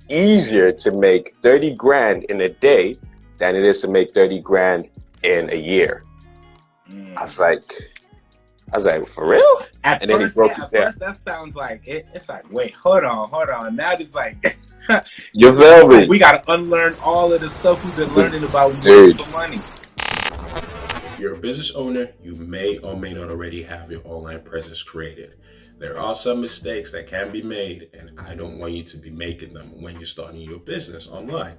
easier to make 30 grand in a day than it is to make 30 grand in a year. I was like, for real? At And then he first, broke yeah, it at down. first that sounds like it's like, wait, hold on. Now it's like, You feel me? we gotta unlearn all of the stuff we've been learning about working Dude. for money. If you're a business owner, you may or may not already have your online presence created. There are some mistakes that can be made, and I don't want you to be making them when you're starting your business online.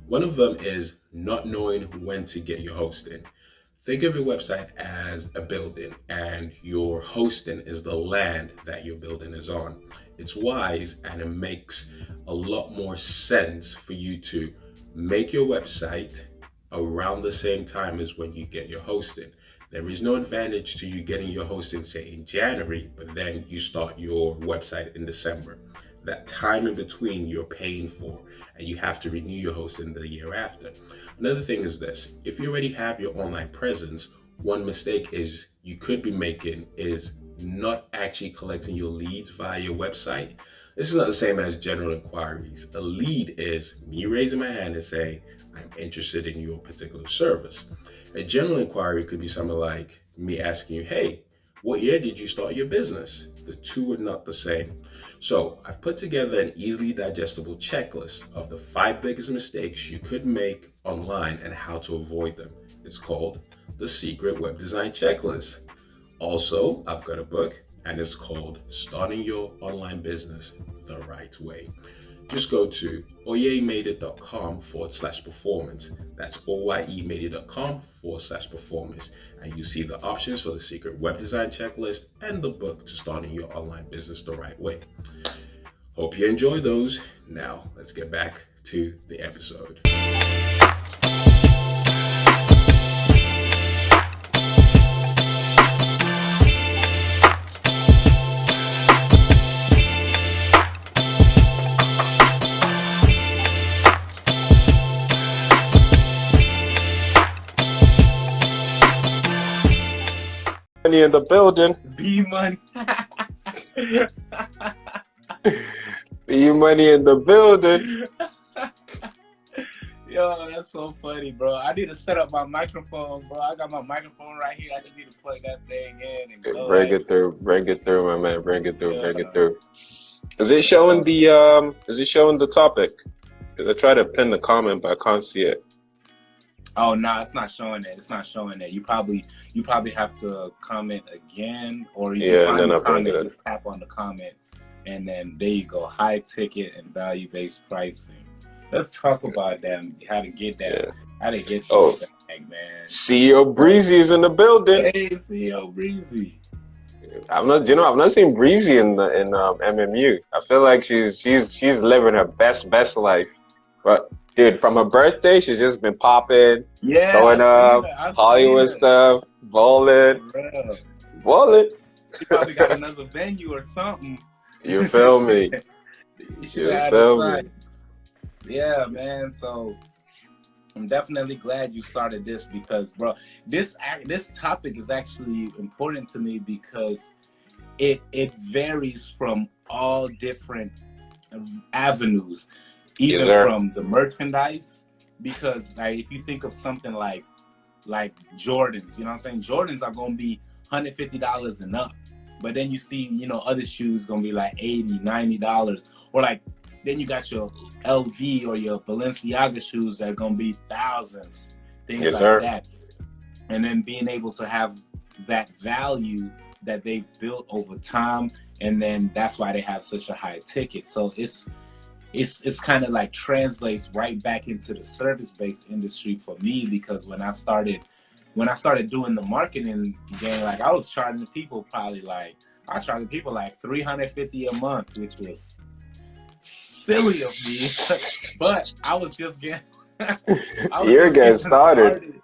One of them is not knowing when to get your hosting. Think of your website as a building, and your hosting is the land that your building is on. It's wise, and it makes a lot more sense for you to make your website around the same time as when you get your hosting. There is no advantage to you getting your hosting, say, in January, but then you start your website in December. That time in between you're paying for, and you have to renew your hosting the year after. Another thing is this: if you already have your online presence, one mistake is you could be making is not actually collecting your leads via your website. This is not the same as general inquiries. A lead is me raising my hand and saying, I'm interested in your particular service. A general inquiry could be something like me asking you, hey, what year did you start your business? The two are not the same. So I've put together an easily digestible checklist of the 5 biggest mistakes you could make online and how to avoid them. It's called the Secret Web Design Checklist. Also, I've got a book, and it's called Starting Your Online Business the Right Way. Just go to oyemade.com/performance. That's oyemade.com/performance. And you see the options for the Secret Web Design Checklist and the book to starting your online business the right way. Hope you enjoy those. Now, let's get back to the episode. Money in the building. B money. Be money in the building. Yo, that's so funny, bro. I need to set up my microphone, bro. I got my microphone right here. I just need to plug that thing in and go. Bring it through, my man. Bring it through. Is it showing the topic? Because I tried to pin the comment, but I can't see it. Oh no, it's not showing that. It's not showing that. You probably have to comment again, or you can find the comment. Just tap on the comment, and then there you go. High ticket and value based pricing. Let's talk about them. How to get that? Yeah. How to get to that, man? CEO Breezy is in the building. Hey, CEO Breezy. I've not seen Breezy in MMU. I feel like she's living her best life, but. Dude, from her birthday, she's just been popping, going up, Hollywood stuff, bowling. She probably got another venue or something. You feel me? You feel me? Yeah, man. So I'm definitely glad you started this because, bro, this topic is actually important to me because it varies from all different avenues. Even from the merchandise, because like if you think of something like Jordans, you know what I'm saying? Jordans are gonna be $150 and up. But then you see, other shoes gonna be like $80, $90. Or like then you got your LV or your Balenciaga shoes that are gonna be thousands, things that. And then being able to have that value that they've built over time, and then that's why they have such a high ticket. So it's kind of like translates right back into the service-based industry for me, because when I started doing the marketing game, like I was charging people like $350 a month, which was silly of me, but I was just getting getting started.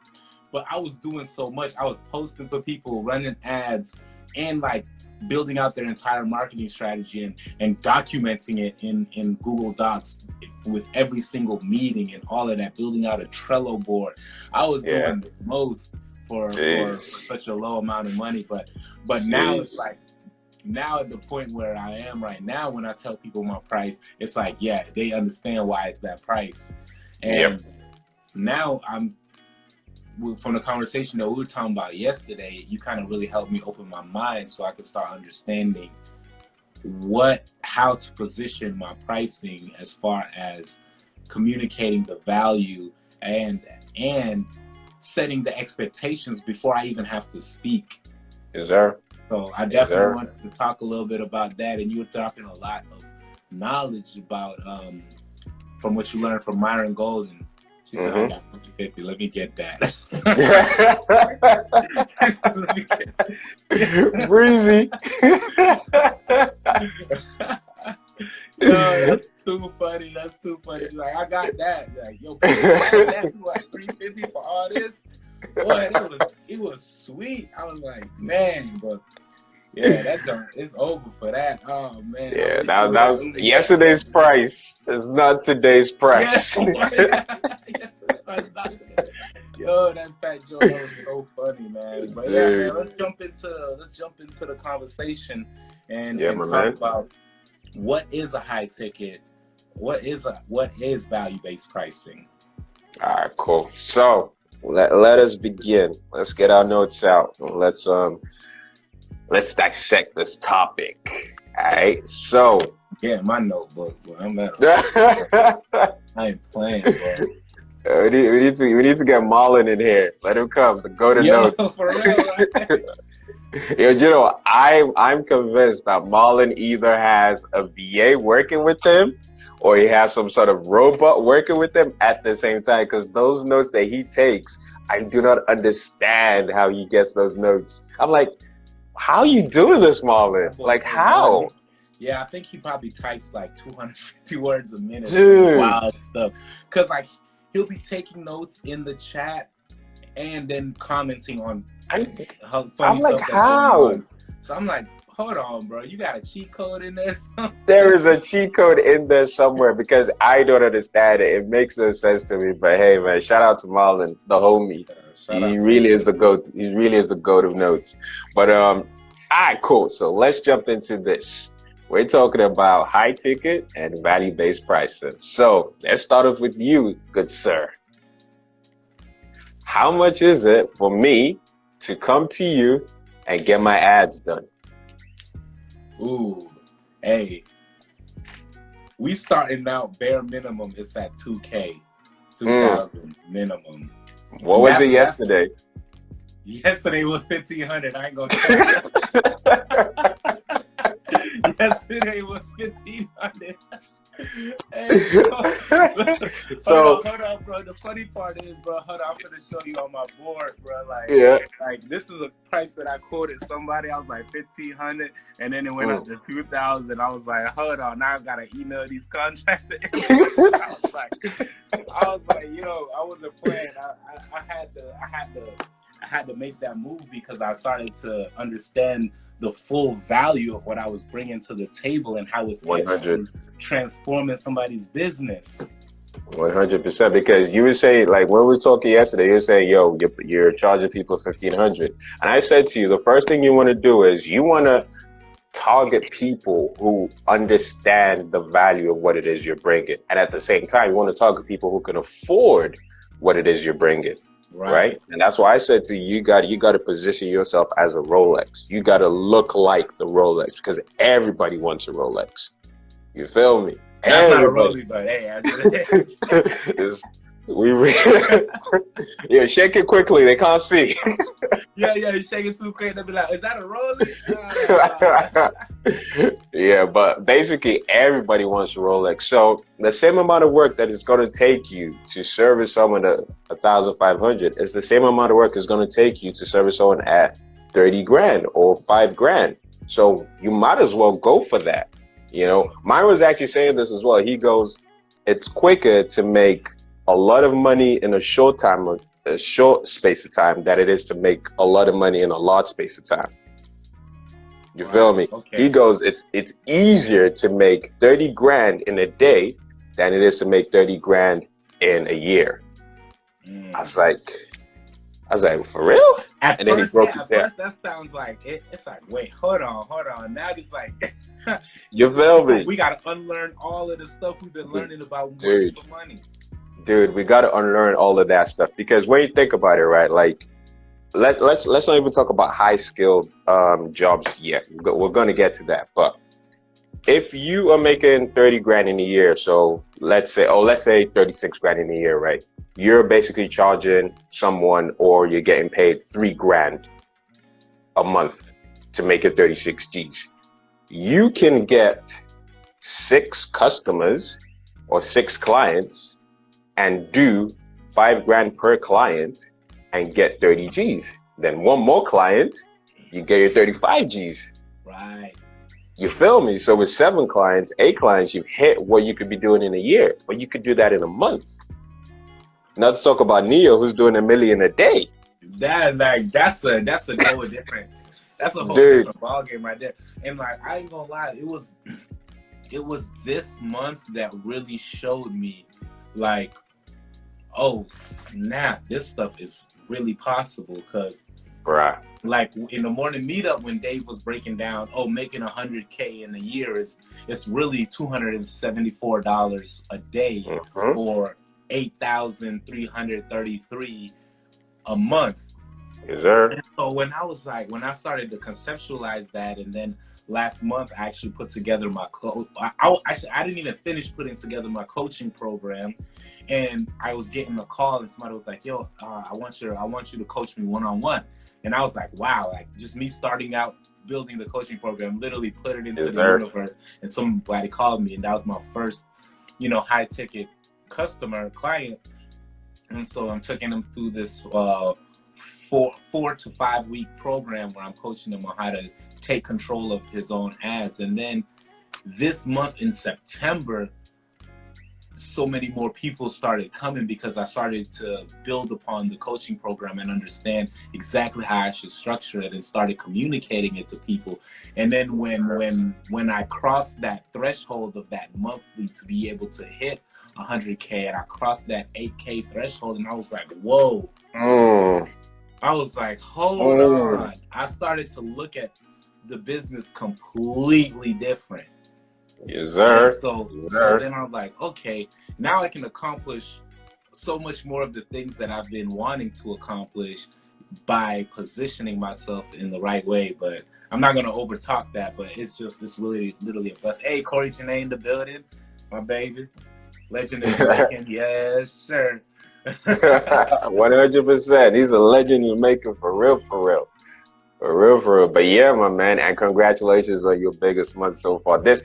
But I was doing so much. I was posting for people, running ads, and like building out their entire marketing strategy and documenting it in Google Docs with every single meeting and all of that, building out a Trello board. I was doing the most for such a low amount of money, but now it's like now at the point where I am right now, when I tell people my price, it's like, yeah, they understand why it's that price. And now from the conversation that we were talking about yesterday, you kind of really helped me open my mind so I could start understanding how to position my pricing as far as communicating the value and setting the expectations before I even have to speak. Is there? So I definitely wanted to talk a little bit about that, and you were dropping a lot of knowledge about from what you learned from Myron Golden. She said, I got 50-50. Let me get that. Let me get that. Breezy. Yo, that's too funny. That's too funny. Like, I got that. Like, yo, that's like $350 for all this. Boy, it was sweet. I was like, man, but yeah, that junk is over for that. Oh man. Yeah, that was yesterday's price. It's not today's price. Yeah. Yo, that Fat Joe, that was so funny, man. But yeah, man, let's jump into the conversation and talk about what is a high ticket, what is value-based pricing. All right, cool. So let us begin. Let's get our notes out. Let's dissect this topic. All right. So yeah, my notebook. Well, I'm I ain't playing, bro. We need to get Marlon in here. Let him come. Go to notes. For real, right? Yo, you know, I'm convinced that Marlon either has a VA working with him or he has some sort of robot working with him at the same time. Because those notes that he takes, I do not understand how he gets those notes. I'm like, how are you doing this, Marlon? Like, how? Yeah, I think he probably types like 250 words a minute. Dude. Wild stuff. Because like he'll be taking notes in the chat and then commenting on how funny stuff that's going on. So I'm like, hold on, bro. You got a cheat code in there? There is a cheat code in there somewhere because I don't understand it. It makes no sense to me. But hey, man, shout out to Marlon, the homie. He really is the GOAT. He really is the GOAT of notes. But all right, cool. So let's jump into this. We're talking about high ticket and value-based pricing. So let's start off with you, good sir. How much is it for me to come to you and get my ads done? Ooh, hey, we starting out bare minimum. It's at 2K, 2,000 minimum. What was it yesterday? Yesterday was 1,500. I ain't gonna tell you. Yesterday was 1,500. Hey, hold on, bro. The funny part is, bro, hold on, I'm gonna show you on my board, bro. Like this is a price that I quoted somebody. I was like 1,500, and then it went up to 2,000. I was like, hold on, now I gotta email these contracts. I was like, yo, I wasn't playing. I had to make that move because I started to understand the full value of what I was bringing to the table and how it's actually transforming somebody's business. 100%, because you were saying, like when we were talking yesterday, you were saying, yo, you're charging people 1,500. And I said to you, the first thing you want to do is you want to target people who understand the value of what it is you're bringing. And at the same time, you want to target people who can afford what it is you're bringing. Right. And that's why I said to you, you got to position yourself as a Rolex. You got to look like the Rolex because everybody wants a Rolex. You feel me? That's everybody. Not a Rolex, but hey, yeah, shake it quickly. They can't see. yeah, you shake it too quick. They'll be like, "Is that a Rolex?" Yeah, but basically everybody wants a Rolex. So the same amount of work that it's going to take you to service someone at 1,500 is the same amount of work it's going to take you to service someone at 30 grand or 5 grand. So you might as well go for that. You know, mine was actually saying this as well. He goes, it's quicker to make a lot of money in a short space of time than it is to make a lot of money in a large space of time. You feel me? Okay. He goes, it's easier to make 30 grand in a day than it is to make 30 grand in a year. I was like, I was like, for real? At Then he first, broke yeah, it at down. first that sounds like it's like, wait, hold on. Now it's like, You feel me? like we gotta unlearn all of the stuff we've been learning about working Dude. for money. Dude, we gotta unlearn all of that stuff, because when you think about it, right? Like, let's not even talk about high skilled jobs yet. We're gonna get to that. But if you are making 30 grand in a year, so let's say 36 grand in a year, right? You're basically charging someone, or you're getting paid 3 grand a month to make it 36 G's. You can get 6 customers or 6 clients and do 5 grand per client and get 30 G's. Then one more client, you get your 35 G's. Right. You feel me? So with 7 clients, 8 clients, you've hit what you could be doing in a year, but you could do that in a month. Now let's talk about Neo, who's doing $1 million a day. That's a whole different. That's a whole different ballgame right there. And like, I ain't gonna lie, it was this month that really showed me, like, oh snap, this stuff is really possible. Because, right, like in the morning meetup when Dave was breaking down, making 100K in a year it's really $274 a day, or 8,333 a month. Yes, sir. And so when I started to conceptualize that, and then last month I actually put together my I didn't even finish putting together my coaching program, and I was getting a call, and somebody was like, yo, I want you to coach me one-on-one. And I was like, wow, like just me starting out building the coaching program, literally put it into the universe, and somebody called me, and that was my first, high ticket client. And so I'm taking them through this 4 to 5 week program where I'm coaching him on how to take control of his own ads. And then this month in September, so many more people started coming, because I started to build upon the coaching program and understand exactly how I should structure it, and started communicating it to people. And then when I crossed that threshold of that monthly to be able to hit 100K, and I crossed that 8K threshold, and I was like, whoa. I was like, hold on. I started to look at the business completely different. Yes, sir. And so then I'm like, okay, now I can accomplish so much more of the things that I've been wanting to accomplish by positioning myself in the right way. But I'm not going to over talk that, but it's really literally a blessing. Hey, Corey Janae in the building, my baby. Legend in the making. Yes, sir. 100%. He's a legend in the making, for real. For real. But yeah, my man, and congratulations on your biggest month so far. This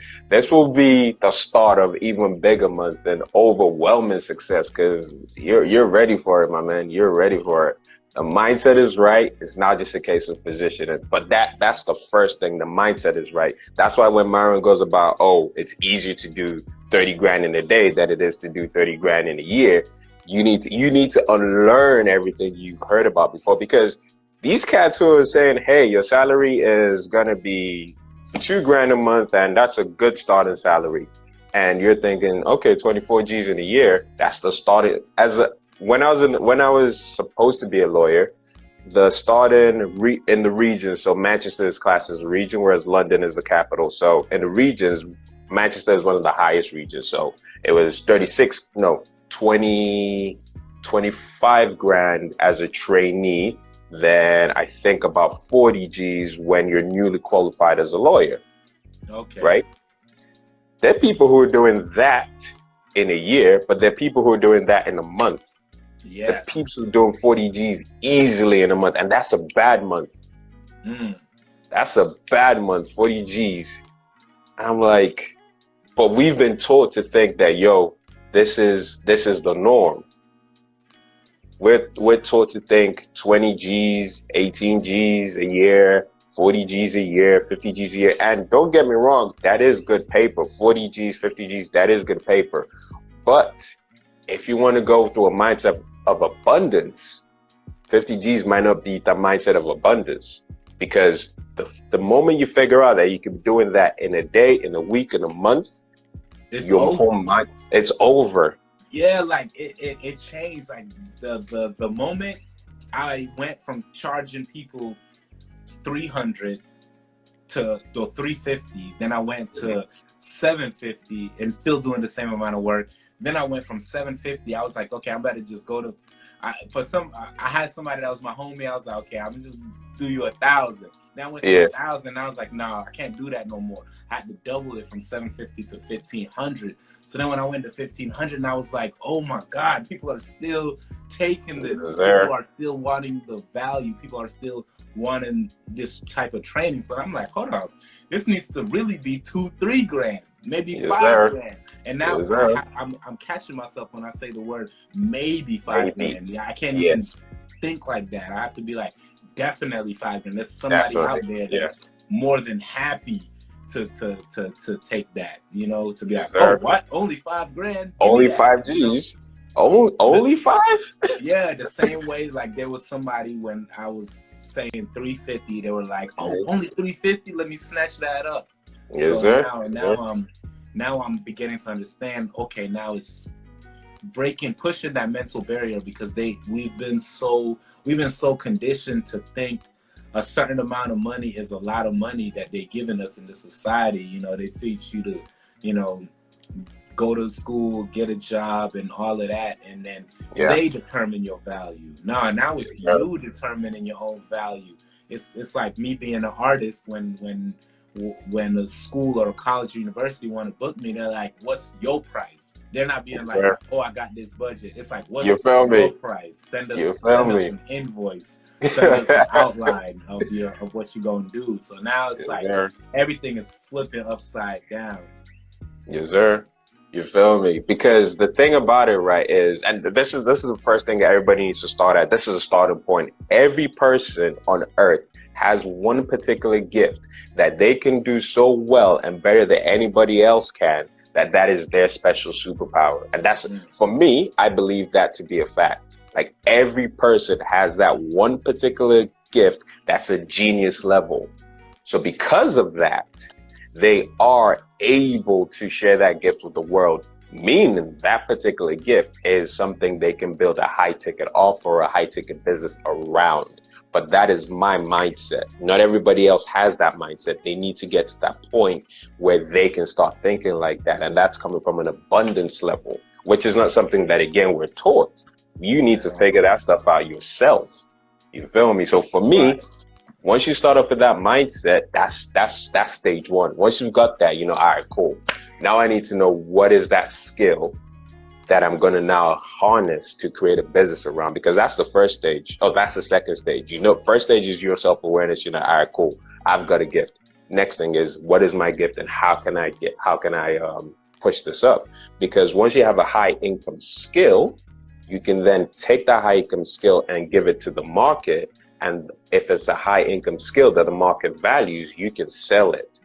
will be the start of even bigger months and overwhelming success, because you're ready for it, my man. You're ready for it. The mindset is right. It's not just a case of positioning, but that's the first thing. The mindset is right. That's why when Myron goes about, it's easier to do 30 grand in a day than it is to do 30 grand in a year. You need to unlearn everything you've heard about before, because these cats who are saying, hey, your salary is going to be 2 grand a month, and that's a good starting salary. And you're thinking, okay, 24 G's in a year, that's the starting. When I was supposed to be a lawyer, the starting in the region, so Manchester is classed as a region, whereas London is the capital. So in the regions, Manchester is one of the highest regions. So it was 25 grand as a trainee. Then I think about 40 G's when you're newly qualified as a lawyer. Okay. Right? There are people who are doing that in a year, but there are people who are doing that in a month. Yeah. The people who are doing 40 G's easily in a month, and that's a bad month. That's a bad month, 40 G's. I'm like, but we've been taught to think that, this is the norm. We're taught to think 20 G's, 18 G's a year, 40 G's a year, 50 G's a year. And don't get me wrong, that is good paper. 40 G's, 50 G's, that is good paper. But if you want to go through a mindset of abundance, 50 G's might not be the mindset of abundance, because the moment you figure out that you can be doing that in a day, in a week, in a month, your whole mind, it's over. Yeah, like it changed. Like the moment I went from charging people 300 to 350. Then I went to 750 and still doing the same amount of work. Then I went from 750. I was like, okay, I'm better just go to. I had somebody that was my homie. I was like, okay, I'm gonna just do you 1,000. Then I went to 1,000. I was like, nah, I can't do that no more. I had to double it from 750 to 1,500. So then when I went to 1,500, and I was like, oh my God, people are still taking this. People are still wanting the value. People are still wanting this type of training. So I'm like, hold on, this needs to really be 2-3 grand, maybe 5 grand. And now I'm catching myself when I say the word maybe 5 grand. Yeah, I can't even think like that. I have to be like, definitely 5 grand. There's somebody out there that's more than happy to take that, you know, to be like, oh, what? Only 5 grand? Only 5 G's? Only 5? Yeah, the same way, like there was somebody when I was saying 350, they were like, oh, only 350? Let me snatch that up. Yes, so sir. Now I'm beginning to understand, okay, now it's pushing that mental barrier, because we've been so conditioned to think a certain amount of money is a lot of money that they're giving us in this society. You know, they teach you to, you know, go to school, get a job and all of that, and then they determine your value. Now it's you determining your own value. It's like me being an artist when a school or a college or university want to book me, they're like, what's your price? They're not being like, oh, I got this budget. It's like, what's your price? Send us an invoice. Send us an outline of what you're going to do. So now it's like everything is flipping upside down. Yes, sir. You feel me? Because the thing about it, right, is, and this is the first thing that everybody needs to start at. This is a starting point. Every person on earth has one particular gift that they can do so well and better than anybody else can, that is their special superpower. And that's, for me, I believe that to be a fact. Like, every person has that one particular gift that's a genius level. So because of that, they are able to share that gift with the world, meaning that particular gift is something they can build a high ticket offer or a high ticket business around. But that is my mindset. Not everybody else has that mindset. They need to get to that point where they can start thinking like that. And that's coming from an abundance level, which is not something that, again, we're taught. You need to figure that stuff out yourself. You feel me? So for me, once you start off with that mindset, that's stage one. Once you've got that, you know, all right, cool. Now I need to know what is that skill that I'm going to now harness to create a business around, because that's the first stage. Oh, that's the second stage. You know, first stage is your self-awareness. You know, all right, cool. I've got a gift. Next thing is, what is my gift and how can I push this up? Because once you have a high income skill, you can then take that high income skill and give it to the market. And if it's a high income skill that the market values, you can sell it.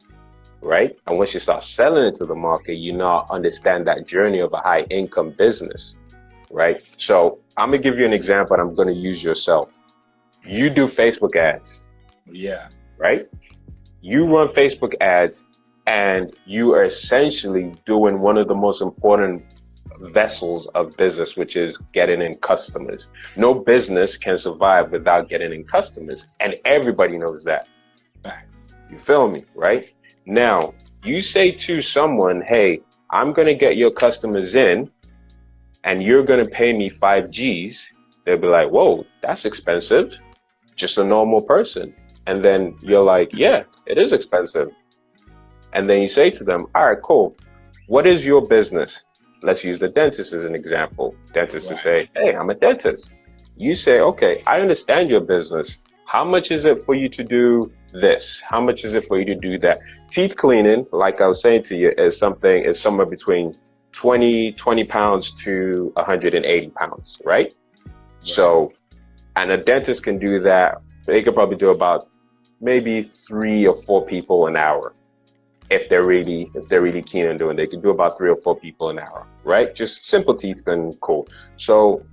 Right? And once you start selling it to the market, you now understand that journey of a high income business, right? So I'm gonna give you an example, and I'm gonna use yourself. You do Facebook ads. Yeah. Right? You run Facebook ads, and you are essentially doing one of the most important vessels of business, which is getting in customers. No business can survive without getting in customers, and everybody knows that. Facts. You feel me, right? Now, you say to someone, hey, I'm going to get your customers in and you're going to pay me 5 G's. They'll be like, whoa, that's expensive. Just a normal person. And then you're like, yeah, it is expensive. And then you say to them, all right, cool. What is your business? Let's use the dentist as an example. Dentist will say, hey, I'm a dentist. You say, okay, I understand your business. How much is it for you to do this? How much is it for you to do that? Teeth cleaning, like I was saying to you, is somewhere between 20 pounds to 180 pounds, right? So, and a dentist can do that. They could probably do about maybe 3 or 4 people an hour. If they're really keen on doing it, they can do about 3 or 4 people an hour, right? Just simple teeth and cool. So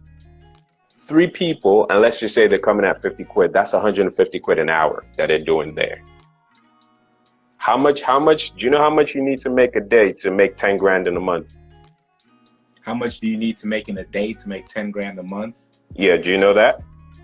3 people, and let's just say they're coming at 50 quid, that's 150 quid an hour that they're doing there. How much, do you know how much you need to make a day to make 10 grand in a month? How much do you need to make in a day to make 10 grand a month? Yeah, do you know that?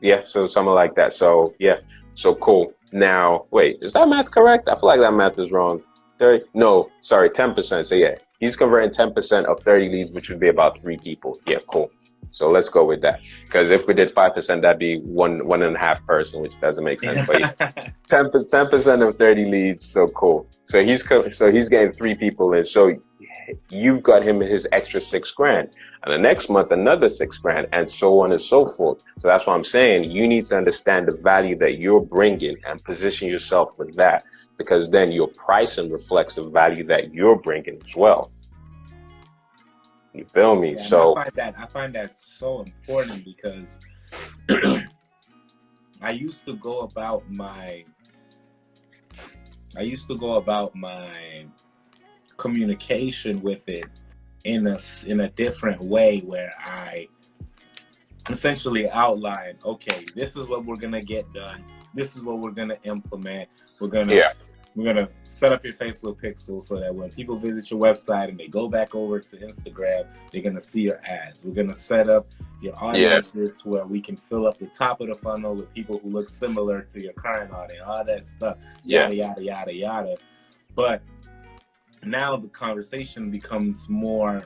Yeah, so something like that. So yeah, so cool. Now, wait, is that math correct? I feel like that math is wrong. 30, no, sorry, 10%. So yeah, he's converting 10% of 30 leads, which would be about 3 people. Yeah, cool. So let's go with that. Because if we did 5%, that'd be one and a half person, which doesn't make sense. But yeah, 10% of 30 leads. So cool. So he's getting 3 people in. So you've got him his extra 6 grand, and the next month another 6 grand, and so on and so forth. So that's what I'm saying. You need to understand the value that you're bringing and position yourself with that, because then your pricing reflects the value that you're bringing as well. You feel me? Yeah, so I find that so important, because I used to go about my communication with it in a different way, where I essentially outline, okay, this is what we're gonna get done, this is what we're gonna implement, we're gonna set up your Facebook pixel so that when people visit your website and they go back over to Instagram, they're gonna see your ads. We're gonna set up your audience list where we can fill up the top of the funnel with people who look similar to your current audience, all that stuff, yada yada yada yada. But now the conversation becomes more,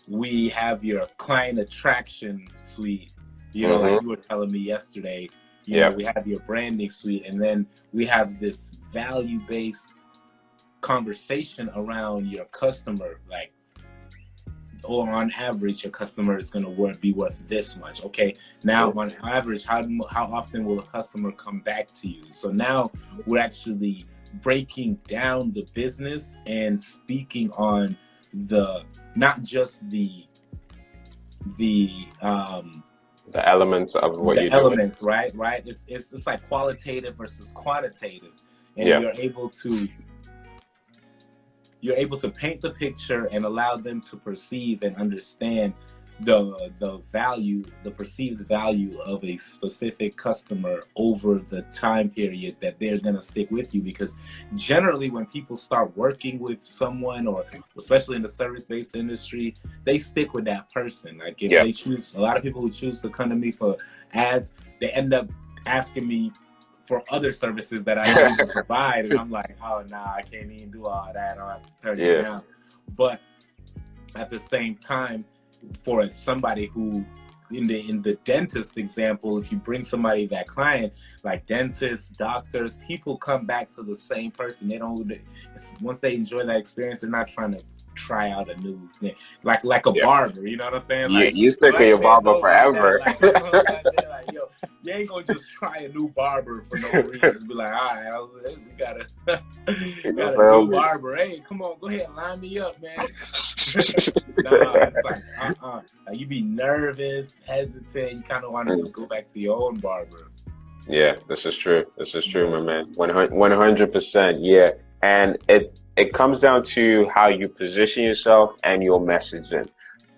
we have your client attraction suite, you know, like you were telling me yesterday, you know, we have your branding suite, and then we have this value-based conversation around your customer, like, or on average, your customer is going to be worth this much. Okay, now on average, how often will a customer come back to you? So now we're actually breaking down the business and speaking on not just the elements of what you do. Elements, right? It's like qualitative versus quantitative, and you're able to paint the picture and allow them to perceive and understand the perceived value of a specific customer over the time period that they're going to stick with you. Because generally when people start working with someone, or especially in the service-based industry, they stick with that person. Like if they choose, a lot of people who choose to come to me for ads, they end up asking me for other services that I don't even provide, and I'm like, oh nah, I can't even do all that, I'll have to turn you down. But at the same time, for somebody who, in the dentist example, if you bring somebody, that client, like dentists, doctors, people come back to the same person. They don't, once they enjoy that experience, they're not trying to try out a new thing, like a barber, you know what I'm saying? Like, you stick with your barber forever. Like, yo, you ain't gonna just try a new barber for no reason. Be like, all right, we got a new barber. Hey, come on, go ahead and line me up, man. It's like, like, you be nervous, hesitant. You kind of want to just go back to your own barber. Yeah, this is true. This is true, my man. 100%. Yeah, and it comes down to how you position yourself and your messaging.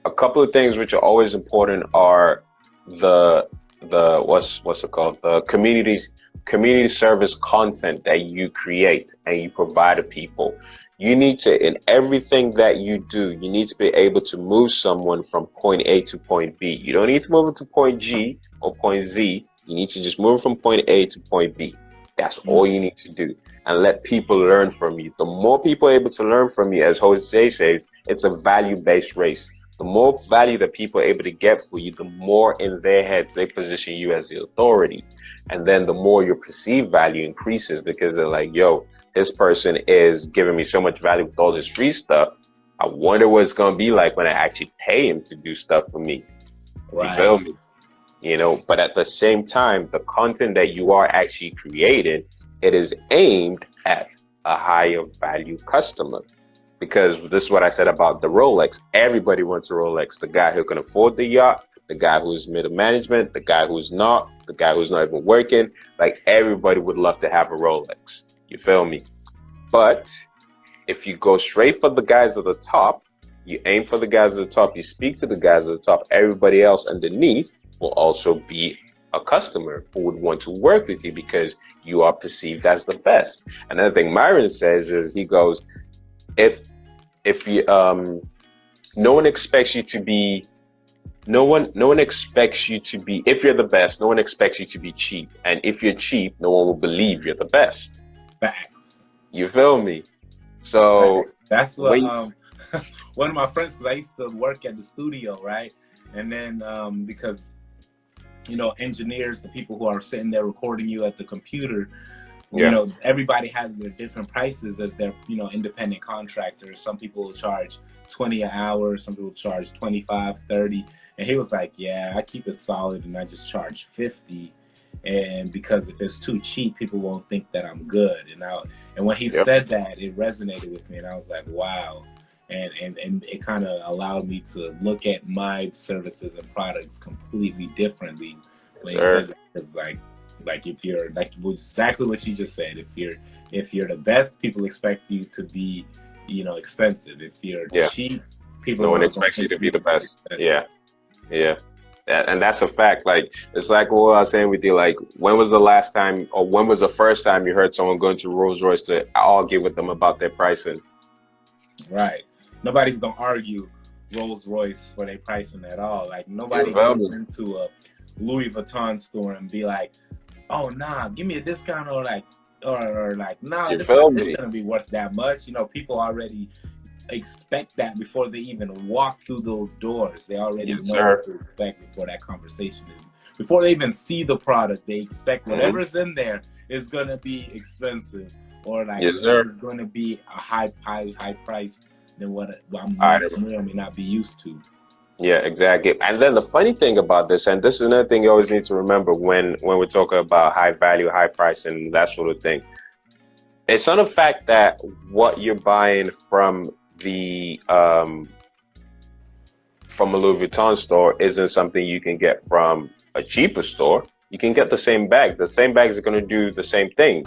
A couple of things which are always important are the what's it called? The community service content that you create and you provide to people. You need to, in everything that you do, you need to be able to move someone from point A to point B. You don't need to move them to point G or point Z. You need to just move from point A to point B. That's all you need to do, and let people learn from you. The more people are able to learn from you, as Jose says, it's a value-based race. The more value that people are able to get for you, the more in their heads they position you as the authority. And then the more your perceived value increases, because they're like, yo, this person is giving me so much value with all this free stuff. I wonder what it's going to be like when I actually pay him to do stuff for me. Right. You feel me? You know, but at the same time, the content that you are actually creating, it is aimed at a higher value customer. Because this is what I said about the Rolex. Everybody wants a Rolex. The guy who can afford the yacht, the guy who's middle management, the guy who's not, the guy who's not even working. Like, everybody would love to have a Rolex. You feel me? But if you go straight for the guys at the top, you aim for the guys at the top, you speak to the guys at the top, everybody else underneath will also be a customer who would want to work with you because you are perceived as the best. Another thing Myron says is, he goes, if you no one expects you to be no one expects you to be, if you're the best, no one expects you to be cheap. And if you're cheap, no one will believe you're the best. Facts. You feel me? So that's what one of my friends, because I used to work at the studio, right? And then because you know, engineers, the people who are sitting there recording you at the computer, you know, everybody has their different prices as their, you know, independent contractors. Some people will charge 20 an hour, some people charge 25, 30. And he was like, yeah, I keep it solid and I just charge 50. And because if it's too cheap, people won't think that I'm good. And when he said that, it resonated with me, and I was like, wow. And it kind of allowed me to look at my services and products completely differently. When he said that, it's like if you're exactly what you just said, if you're the best, people expect you to be, you know, expensive. If you're cheap, people no one expects you to be the best. Yeah. And that's a fact. Like, it's like what I was saying with you, like, when was the last time, or when was the first time you heard someone going to Rolls Royce to argue with them about their pricing? Right. Nobody's gonna argue Rolls Royce for their pricing at all. Like, nobody goes into a Louis Vuitton store and be like, oh nah, give me a discount, or like nah, this is gonna be worth that much. You know, people already expect that before they even walk through those doors. They already know what to expect before that conversation is. Before they even see the product, they expect whatever's in there is gonna be expensive, or like it's gonna be a high price than what I may or may not be used to. Yeah, exactly. And then the funny thing about this, and this is another thing you always need to remember when we're talking about high value, high price, and that sort of thing. It's not a fact that what you're buying from the from a Louis Vuitton store isn't something you can get from a cheaper store. You can get the same bag. The same bags are going to do the same thing.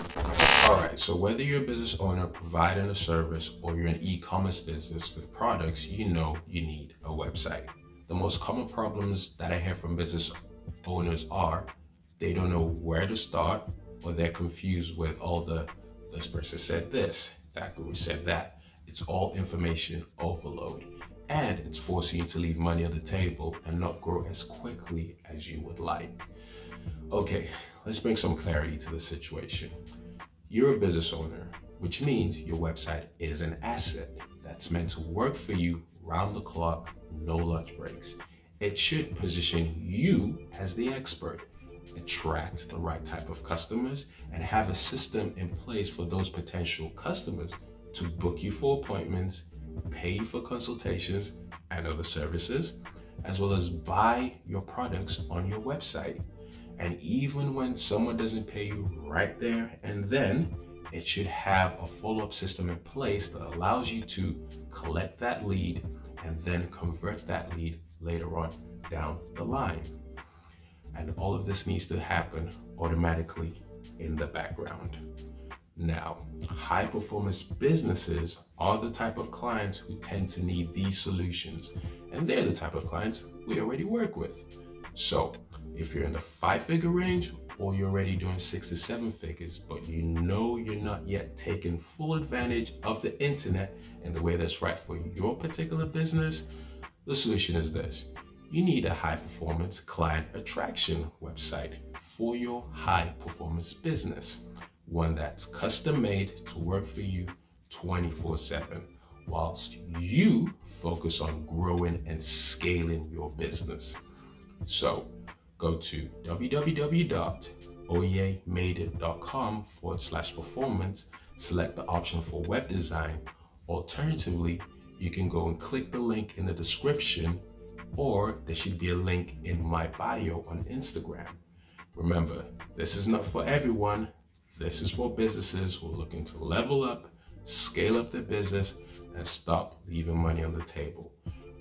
All right, so whether you're a business owner providing a service or you're an e-commerce business with products, you know you need a website. The most common problems that I hear from business owners are they don't know where to start, or they're confused with all this person said this, that guru said that. It's all information overload, and it's forcing you to leave money on the table and not grow as quickly as you would like. Okay, let's bring some clarity to the situation. You're a business owner, which means your website is an asset that's meant to work for you round the clock, no lunch breaks. It should position you as the expert, attract the right type of customers, and have a system in place for those potential customers to book you for appointments, pay you for consultations and other services, as well as buy your products on your website. And even when someone doesn't pay you right there and then, it should have a follow-up system in place that allows you to collect that lead and then convert that lead later on down the line. And all of this needs to happen automatically in the background. Now, high performance businesses are the type of clients who tend to need these solutions, and they're the type of clients we already work with. So if you're in the 5-figure range, or you're already doing 6 to 7 figures, but you know you're not yet taking full advantage of the internet in the way that's right for your particular business, the solution is this. You need a high performance client attraction website for your high performance business. One that's custom made to work for you 24/7, whilst you focus on growing and scaling your business. So go to www.oyemadeit.com/performance, select the option for web design. Alternatively, you can go and click the link in the description, or there should be a link in my bio on Instagram. Remember, this is not for everyone. This is for businesses who are looking to level up, scale up their business, and stop leaving money on the table.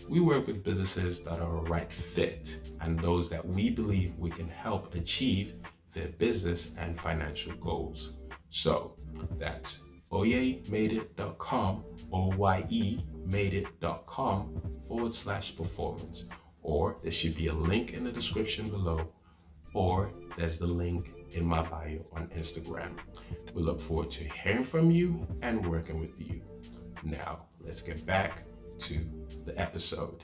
We work with businesses that are a right fit and those that we believe we can help achieve their business and financial goals. So that's oyemadeit.com, oyemadeit.com/performance, or there should be a link in the description below, or there's the link in my bio on Instagram. We look forward to hearing from you and working with you. Now, let's get back to the episode.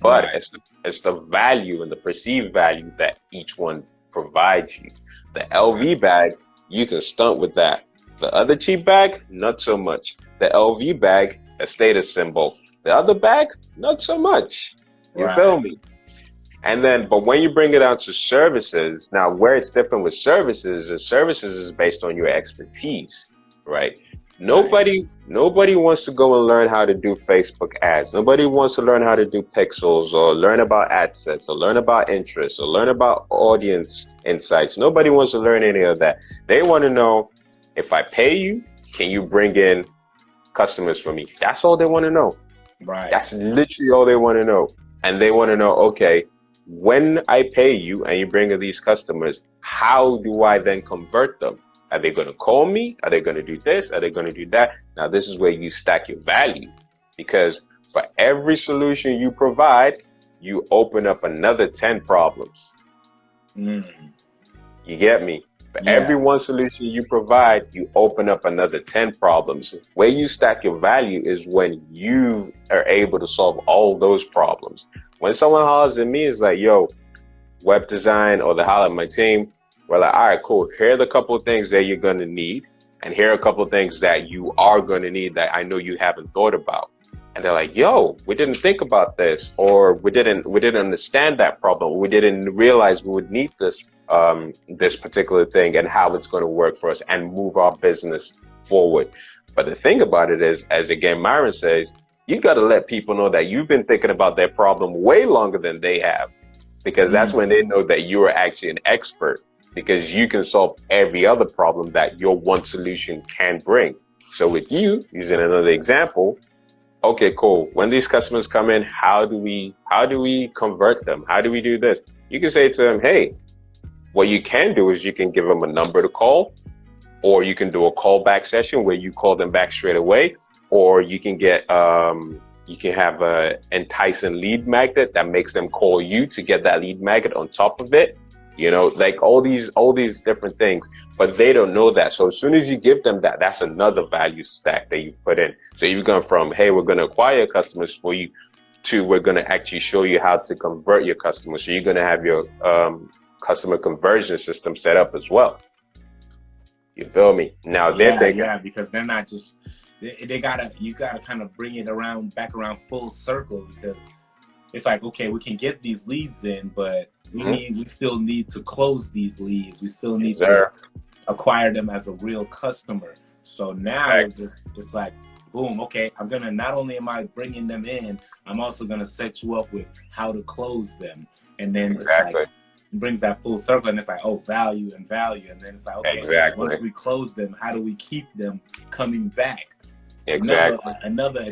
but it's the value and the perceived value that each one provides you. The LV bag, you can stunt with that. The other cheap bag, not so much. The LV bag, a status symbol. The other bag, not so much. You feel me? And then, but when you bring it out to services, now where it's different with services is based on your expertise, right? Nobody wants to go and learn how to do Facebook ads. Nobody wants to learn how to do pixels or learn about ad sets or learn about interests or learn about audience insights. Nobody wants to learn any of that. They want to know, if I pay you, can you bring in customers for me? That's all they want to know. Right. That's literally all they want to know. And they want to know, okay, when I pay you and you bring in these customers, how do I then convert them? Are they going to call me? Are they going to do this? Are they going to do that? Now, this is where you stack your value, because for every solution you provide, you open up another 10 problems. You get me? For every one solution you provide, you open up another 10 problems. Where you stack your value is when you are able to solve all those problems. When someone hollers at me, it's like, yo, web design, or they holler at my team, we're like, all right, cool. Here are the couple of things that you're going to need. And here are a couple of things that you are going to need that I know you haven't thought about. And they're like, yo, we didn't think about this, or we didn't understand that problem. We didn't realize we would need this, this particular thing and how it's going to work for us and move our business forward. But the thing about it is, as again, Myron says, you got to let people know that you've been thinking about their problem way longer than they have, because that's when they know that you are actually an expert, because you can solve every other problem that your one solution can bring. So with you, using another example, okay, cool. When these customers come in, how do we convert them? How do we do this? You can say to them, hey, what you can do is you can give them a number to call, or you can do a callback session where you call them back straight away, or you can get, you can have a enticing lead magnet that makes them call you to get that lead magnet on top of it. You know, like all these different things, but they don't know that. So as soon as you give them that, that's another value stack that you've put in. So you've gone from, hey, we're going to acquire customers for you, to we're going to actually show you how to convert your customers. So you're going to have your customer conversion system set up as well. You feel me? Now they're thinking, because they're not just, you gotta kind of bring it back around full circle, because it's like, okay, we can get these leads in, but we still need to close these leads. We still need to acquire them as a real customer. So now it's like, boom, okay, I'm gonna, not only am I bringing them in, I'm also gonna set you up with how to close them. And then it's like, it brings that full circle, and it's like, oh, value. And then it's like, okay, once we close them, how do we keep them coming back? Another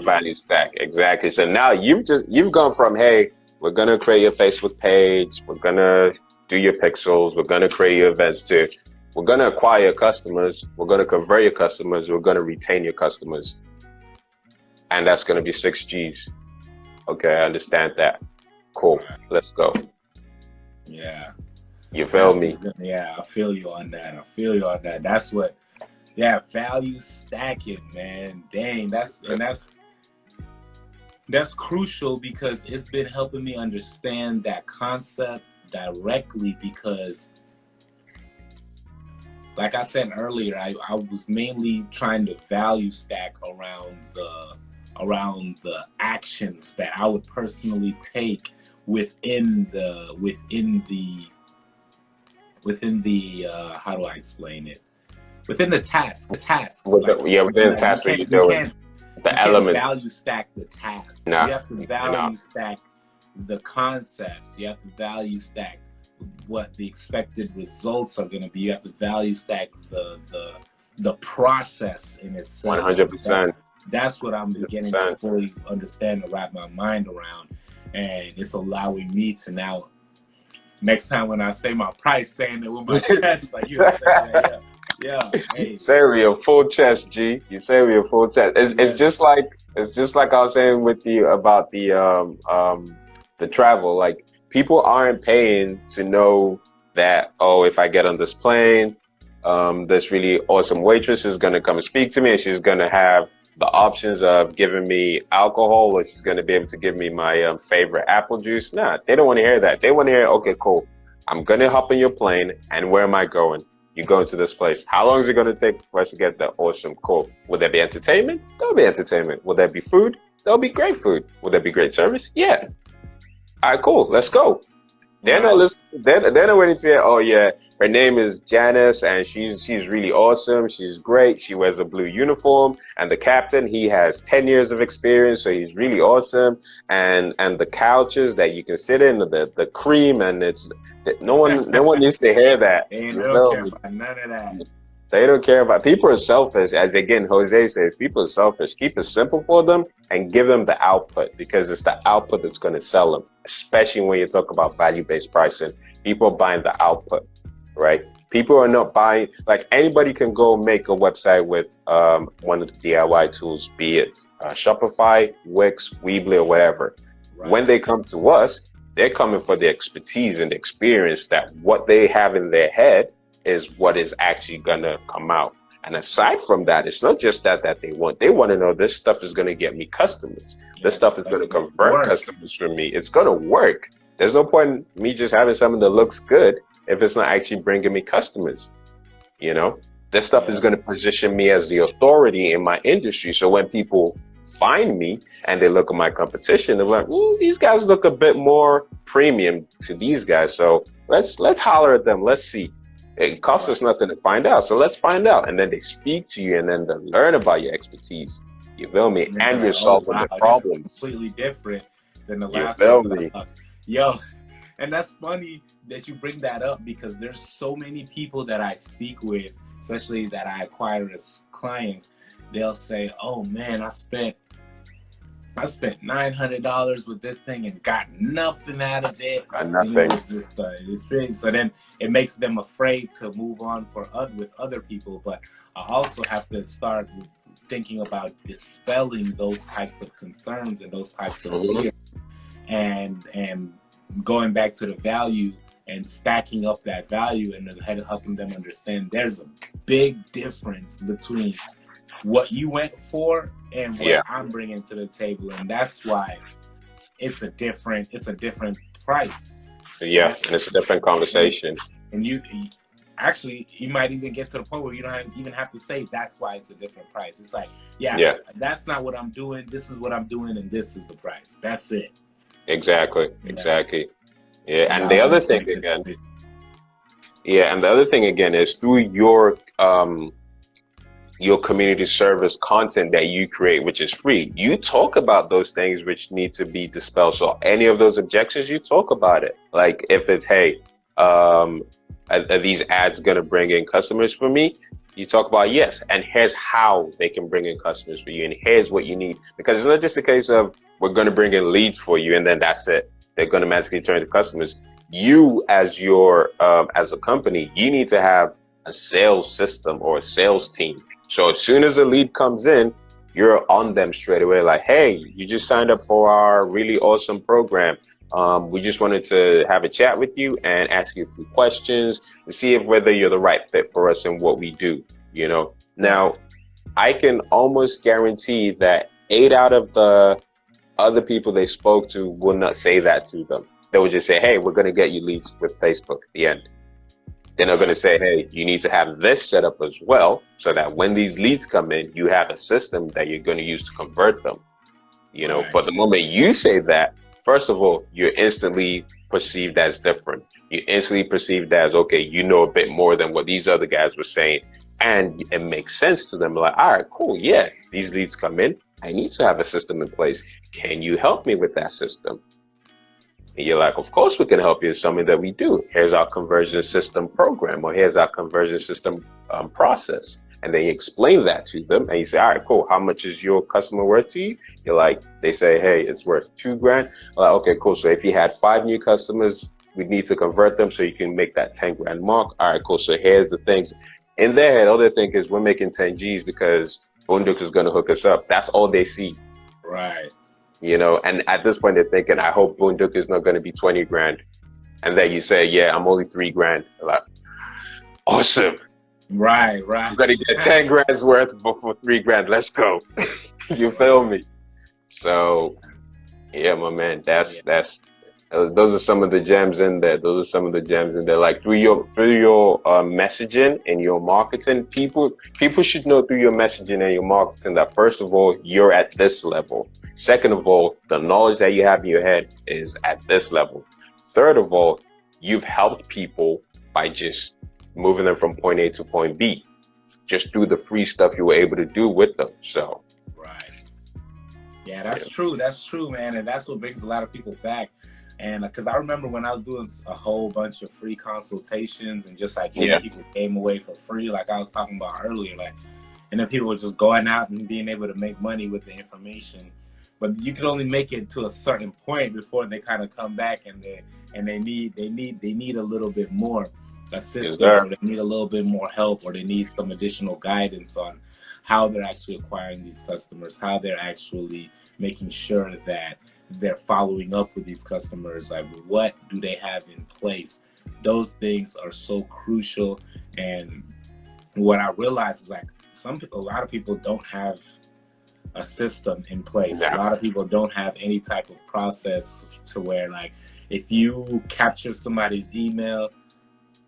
value stack. Exactly. So now you've gone from, hey, we're gonna create your Facebook page, we're gonna do your pixels, we're gonna create your events, to we're gonna acquire your customers, we're gonna convert your customers, we're gonna retain your customers, and that's gonna be 6 G's. Okay, I understand that. Cool. Let's go. Yeah. You feel me? Yeah, I feel you on that. That's what. Yeah, value stacking, man. Dang, that's crucial, because it's been helping me understand that concept directly, because like I said earlier, I was mainly trying to value stack around the actions that I would personally take within the how do I explain it? Within the tasks. Within the tasks that you're doing. The elements. Value stack the tasks. You have to value stack the concepts. You have to value stack what the expected results are going to be. You have to value stack the process in itself. 100%. That's what I'm beginning to fully understand and wrap my mind around, and it's allowing me to now. Next time when I say my price, saying it with my chest, like you know, yeah. Hey. You say with your full chest, G. You say with your full chest. It's just like I was saying with you about the travel. Like, people aren't paying to know that, oh, if I get on this plane, this really awesome waitress is gonna come and speak to me, and she's gonna have the options of giving me alcohol, or she's going to be able to give me my favorite apple juice. Nah, they don't want to hear that. They want to hear, okay, cool. I'm going to hop on your plane, and where am I going? You go to this place. How long is it going to take for us to get there? Awesome, cool. Will there be entertainment? There'll be entertainment. Will there be food? There'll be great food. Will there be great service? Yeah. All right, cool. Let's go. They're not listening. They're not waiting to say, oh yeah, her name is Janice and she's really awesome. She's great. She wears a blue uniform, and the captain, he has 10 years of experience, so he's really awesome. And the couches that you can sit in, the cream, and it's no one needs to hear that. They don't care about none of that. They don't care about. People are selfish, as again Jose says. People are selfish. Keep it simple for them and give them the output, because it's the output that's going to sell them. Especially when you talk about value-based pricing, people are buying the output, right? People are not buying, like anybody can go make a website with one of the DIY tools, be it Shopify, Wix, Weebly, or whatever. Right. When they come to us, they're coming for the expertise and the experience that what they have in their head is what is actually gonna come out. And aside from that, it's not just that they want to know this stuff is gonna get me customers. This stuff is gonna convert customers for me. It's gonna work. There's no point in me just having something that looks good if it's not actually bringing me customers. You know, this stuff is gonna position me as the authority in my industry. So when people find me and they look at my competition, they're like, these guys look a bit more premium to these guys. So let's holler at them. Let's see. It costs us nothing to find out, so let's find out. And then they speak to you, and then they learn about your expertise. You feel me? And you're solving the problems. This is completely different than the last one. Yo, and that's funny that you bring that up, because there's so many people that I speak with, especially that I acquire as clients. They'll say, "Oh man, I spent $900 with this thing and got nothing out of it." Got nothing. It's just experience. So then it makes them afraid to move on with other people. But I also have to start thinking about dispelling those types of concerns and those types of fears, and going back to the value and stacking up that value, and then helping them understand there's a big difference between what you went for and what I'm bringing to the table, and that's why it's a different price. Yeah, and it's a different conversation. And you might even get to the point where you don't even have to say that's why it's a different price. It's like, that's not what I'm doing. This is what I'm doing, and this is the price. That's it. Exactly. Yeah, and the other thing again is through your community service content that you create, which is free, you talk about those things which need to be dispelled. So any of those objections, you talk about it. Like if it's, hey, are these ads going to bring in customers for me? You talk about, yes, and here's how they can bring in customers for you, and here's what you need. Because it's not just a case of we're going to bring in leads for you and then that's it. They're going to magically turn to customers. You as as a company, you need to have a sales system or a sales team. So as soon as a lead comes in, you're on them straight away. Like, hey, you just signed up for our really awesome program. We just wanted to have a chat with you and ask you a few questions and see if whether you're the right fit for us and what we do. You know, now I can almost guarantee that 8 out of the other people they spoke to will not say that to them. They would just say, hey, we're going to get you leads with Facebook at the end. Then they're going to say, hey, you need to have this set up as well, so that when these leads come in, you have a system that you're going to use to convert them. You know, but the moment you say that, first of all, you're instantly perceived as different. You're instantly perceived as, okay, you know a bit more than what these other guys were saying. And it makes sense to them. Like, all right, cool. Yeah, these leads come in. I need to have a system in place. Can you help me with that system? And you're like, of course we can help you. It's something that we do. Here's our conversion system program, or here's our conversion system process. And then you explain that to them and you say, all right, cool. How much is your customer worth to you? You're like, they say, hey, it's worth $2,000. Like, okay, cool. So if you had 5 new customers, we need to convert them so you can make that $10,000 mark. All right, cool. So here's the things. In their head, all they think is we're making 10 G's because Boondook is going to hook us up. That's all they see. Right. You know, and at this point they're thinking, I hope Boondook is not going to be $20,000. And then you say, yeah, I'm only $3,000. They're like, awesome. Right. I'm gonna get 10 grand's worth for 3 grand. Let's go. You feel me? So yeah, my man, that's those are some of the gems in there. Those are some of the gems in there. Like through your messaging and your marketing, people should know through your messaging and your marketing that first of all, you're at this level. Second of all, the knowledge that you have in your head is at this level. Third of all, you've helped people by just moving them from point A to point B, just through the free stuff you were able to do with them. So right. Yeah, that's true. That's true, man. And that's what brings a lot of people back. And because I remember when I was doing a whole bunch of free consultations and just like people came away for free, like I was talking about earlier, like, and then people were just going out and being able to make money with the information. But you can only make it to a certain point before they kind of come back and they need a little bit more assistance, or they need a little bit more help, or they need some additional guidance on how they're actually acquiring these customers, how they're actually making sure that they're following up with these customers, like what do they have in place. Those things are so crucial. And what I realize is like a lot of people don't have a system in place. A lot of people don't have any type of process to where, like, if you capture somebody's email,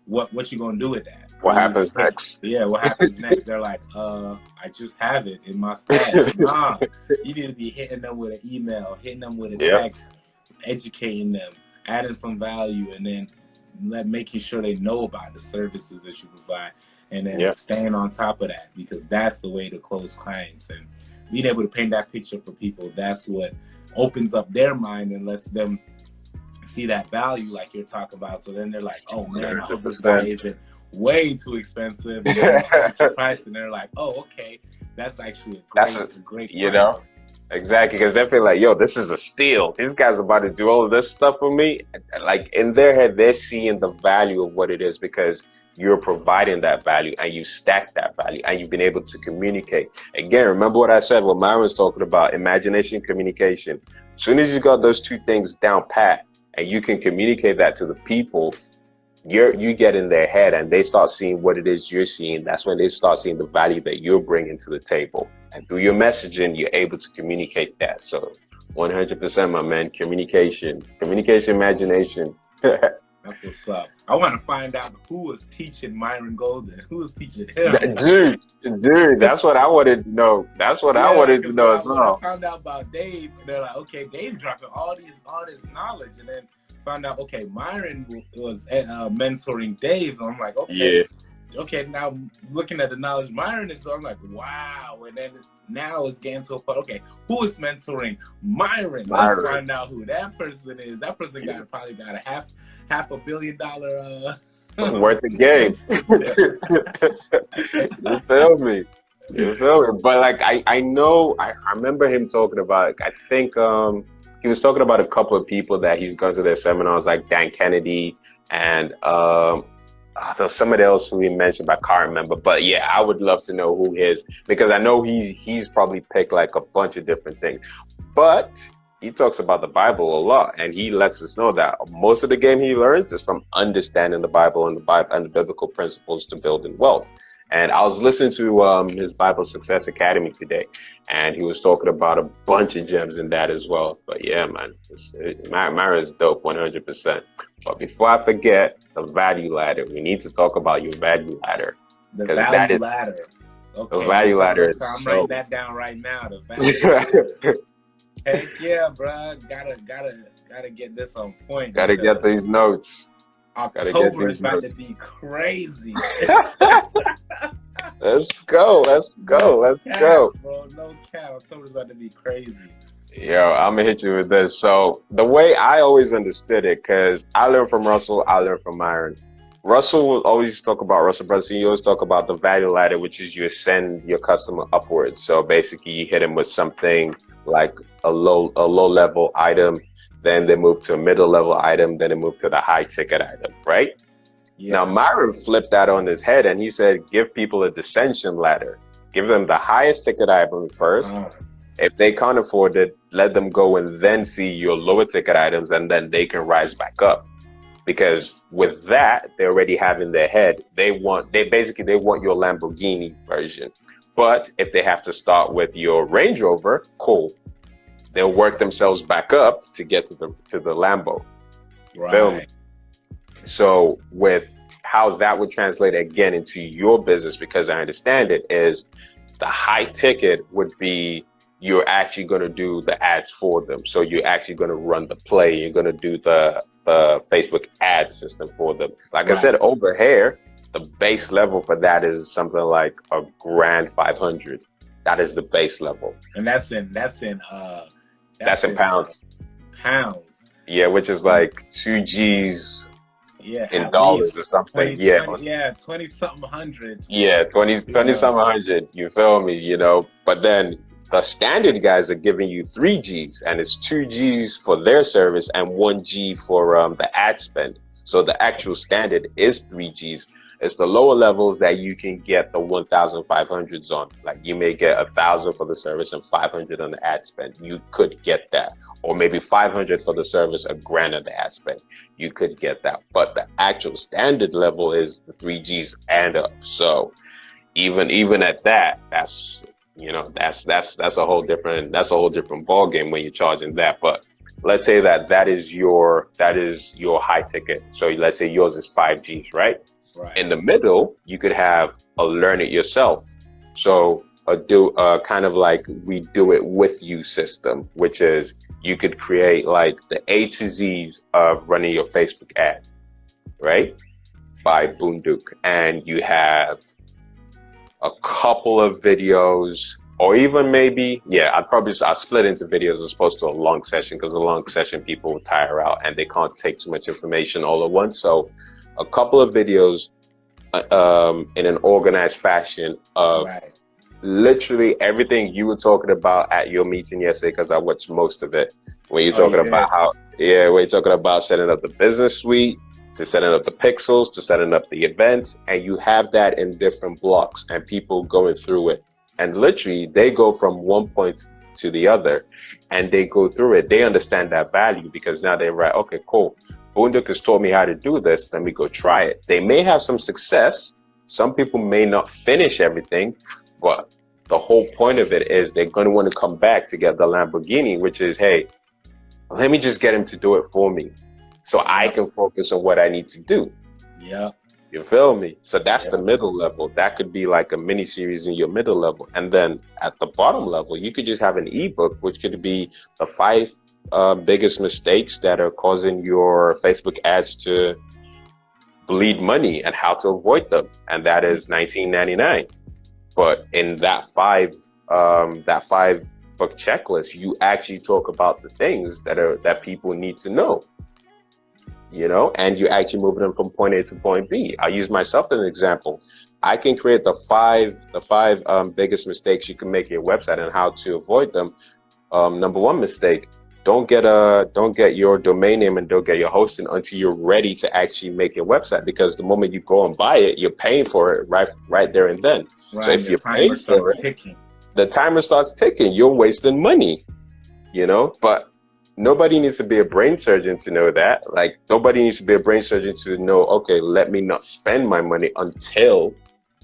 what you gonna do with that? What happens next? Yeah, what happens next? They're like, I just have it in my stash. Nah, you need to be hitting them with an email, hitting them with a text, educating them, adding some value, and then making sure they know about the services that you provide, and then staying on top of that, because that's the way to close clients. And being able to paint that picture for people, that's what opens up their mind and lets them see that value like you're talking about. So then they're like, oh man, I hope this guy isn't way too expensive. And then price, and they're like, oh, okay, that's actually a great price. You know, exactly, because they feel like, yo, this is a steal. These guys are about to do all of this stuff for me. Like in their head, they're seeing the value of what it is because you're providing that value and you stack that value and you've been able to communicate. Again, remember what I said, what Myron was talking about, imagination, communication. As soon as you got those two things down pat and you can communicate that to the people, you get in their head and they start seeing what it is you're seeing. That's when they start seeing the value that you're bringing to the table. And through your messaging, you're able to communicate that. So 100%, my man, communication, imagination. That's what's up. I want to find out who was teaching Myron Golden. Who was teaching him? Dude, that's what I wanted to know. That's what I wanted to know as well. I found out about Dave, and they're like, okay, Dave dropping all this knowledge, and then found out, okay, Myron was mentoring Dave, and I'm like, okay, now looking at the knowledge Myron is, so I'm like, wow. And then now it's getting to a point, okay, who is mentoring Myron? Let's find out who that person is. That person probably got a half $1 billion worth of game. You feel me? But like I know I remember him talking about, I think he was talking about a couple of people that he's gone to their seminars, like Dan Kennedy and there's somebody else who he mentioned, but I can't remember. But yeah, I would love to know who his, because I know he's probably picked like a bunch of different things. But he talks about the Bible a lot, and he lets us know that most of the game he learns is from understanding the Bible and the biblical principles to building wealth. And I was listening to his Bible Success Academy today, and he was talking about a bunch of gems in that as well. But yeah, man, Myron is dope, 100%. But before I forget, the value ladder. We need to talk about your value ladder. The value ladder. Okay. The value ladder. So I'm writing that down right now. The value ladder. Heck yeah, bro. Gotta get this on point. Gotta get these notes. October is about to be crazy. Let's go, bro. No cap. October's about to be crazy. Yo, I'm gonna hit you with this. So the way I always understood it, because I learned from Russell, I learned from Myron. Russell will always talk about, Russell Brunson, you always talk about the value ladder, which is you ascend your customer upwards. So basically you hit them with something like a low level item, then they move to a middle level item, then they move to the high ticket item, right? Yeah. Now Myron flipped that on his head and he said, give people a descension ladder. Give them the highest ticket item first. If they can't afford it, let them go and then see your lower ticket items, and then they can rise back up. because with that, they already have in their head, they want your Lamborghini version. But if they have to start with your Range Rover, cool. They'll work themselves back up to get to the Lambo. Feel me? So with how that would translate again into your business, because I understand it, is the high ticket would be you're actually going to do the ads for them. So you're actually going to run the play. You're going to do the Facebook ad system for them. Like I said, over here, the base level for that is something like $1,500. That is the base level. And that's in pounds. Pounds. Yeah, which is like 2 G's in dollars or something. 20 something hundred. Yeah, 20 something hundred. You feel me? You know, but then the standard guys are giving you 3 G's, and it's 2 G's for their service and 1 G for the ad spend. So the actual standard is 3 G's. It's the lower levels that you can get the 1,500s on. Like you may get 1,000 for the service and 500 on the ad spend. You could get that, or maybe 500 for the service, $1,000 on the ad spend. You could get that, but the actual standard level is the 3 G's and up. So even at that, that's a whole different ball game when you're charging that. But let's say that is your high ticket. So let's say yours is 5 G's, right? Right. In the middle, you could have a learn it yourself. So kind of like we do it with you system, which is you could create like the A to Z's of running your Facebook ads, right? By Boondook. And you have a couple of videos, or even maybe, I'll split into videos as opposed to a long session, because a long session people will tire out and they can't take too much information all at once. So a couple of videos in an organized fashion of literally everything you were talking about at your meeting yesterday, because I watched most of it. When you're talking about when you're talking about setting up the business suite, to setting up the pixels, to setting up the events, and you have that in different blocks and people going through it. And literally they go from one point to the other and they go through it. They understand that value because now they're right. Okay, cool. Boondook has taught me how to do this. Let me go try it. They may have some success. Some people may not finish everything, but the whole point of it is they're going to want to come back to get the Lamborghini, which is, hey, let me just get him to do it for me so I can focus on what I need to do. Yeah. You feel me? So that's the middle level. That could be like a mini series in your middle level. And then at the bottom level, you could just have an ebook, which could be the 5 biggest mistakes that are causing your Facebook ads to bleed money and how to avoid them. And that is $19.99. But in that 5 book checklist, you actually talk about the things that people need to know. You know, and you actually move them from point A to point B. I'll use myself as an example. I can create the five biggest mistakes you can make in your website and how to avoid them. Number 1 mistake: don't get your domain name and don't get your hosting until you're ready to actually make your website, because the moment you go and buy it, you're paying for it right there and then. Right, so if you're paying for it, the timer starts ticking. You're wasting money, you know. But nobody needs to be a brain surgeon to know that. Like, nobody needs to be a brain surgeon to know, okay, let me not spend my money until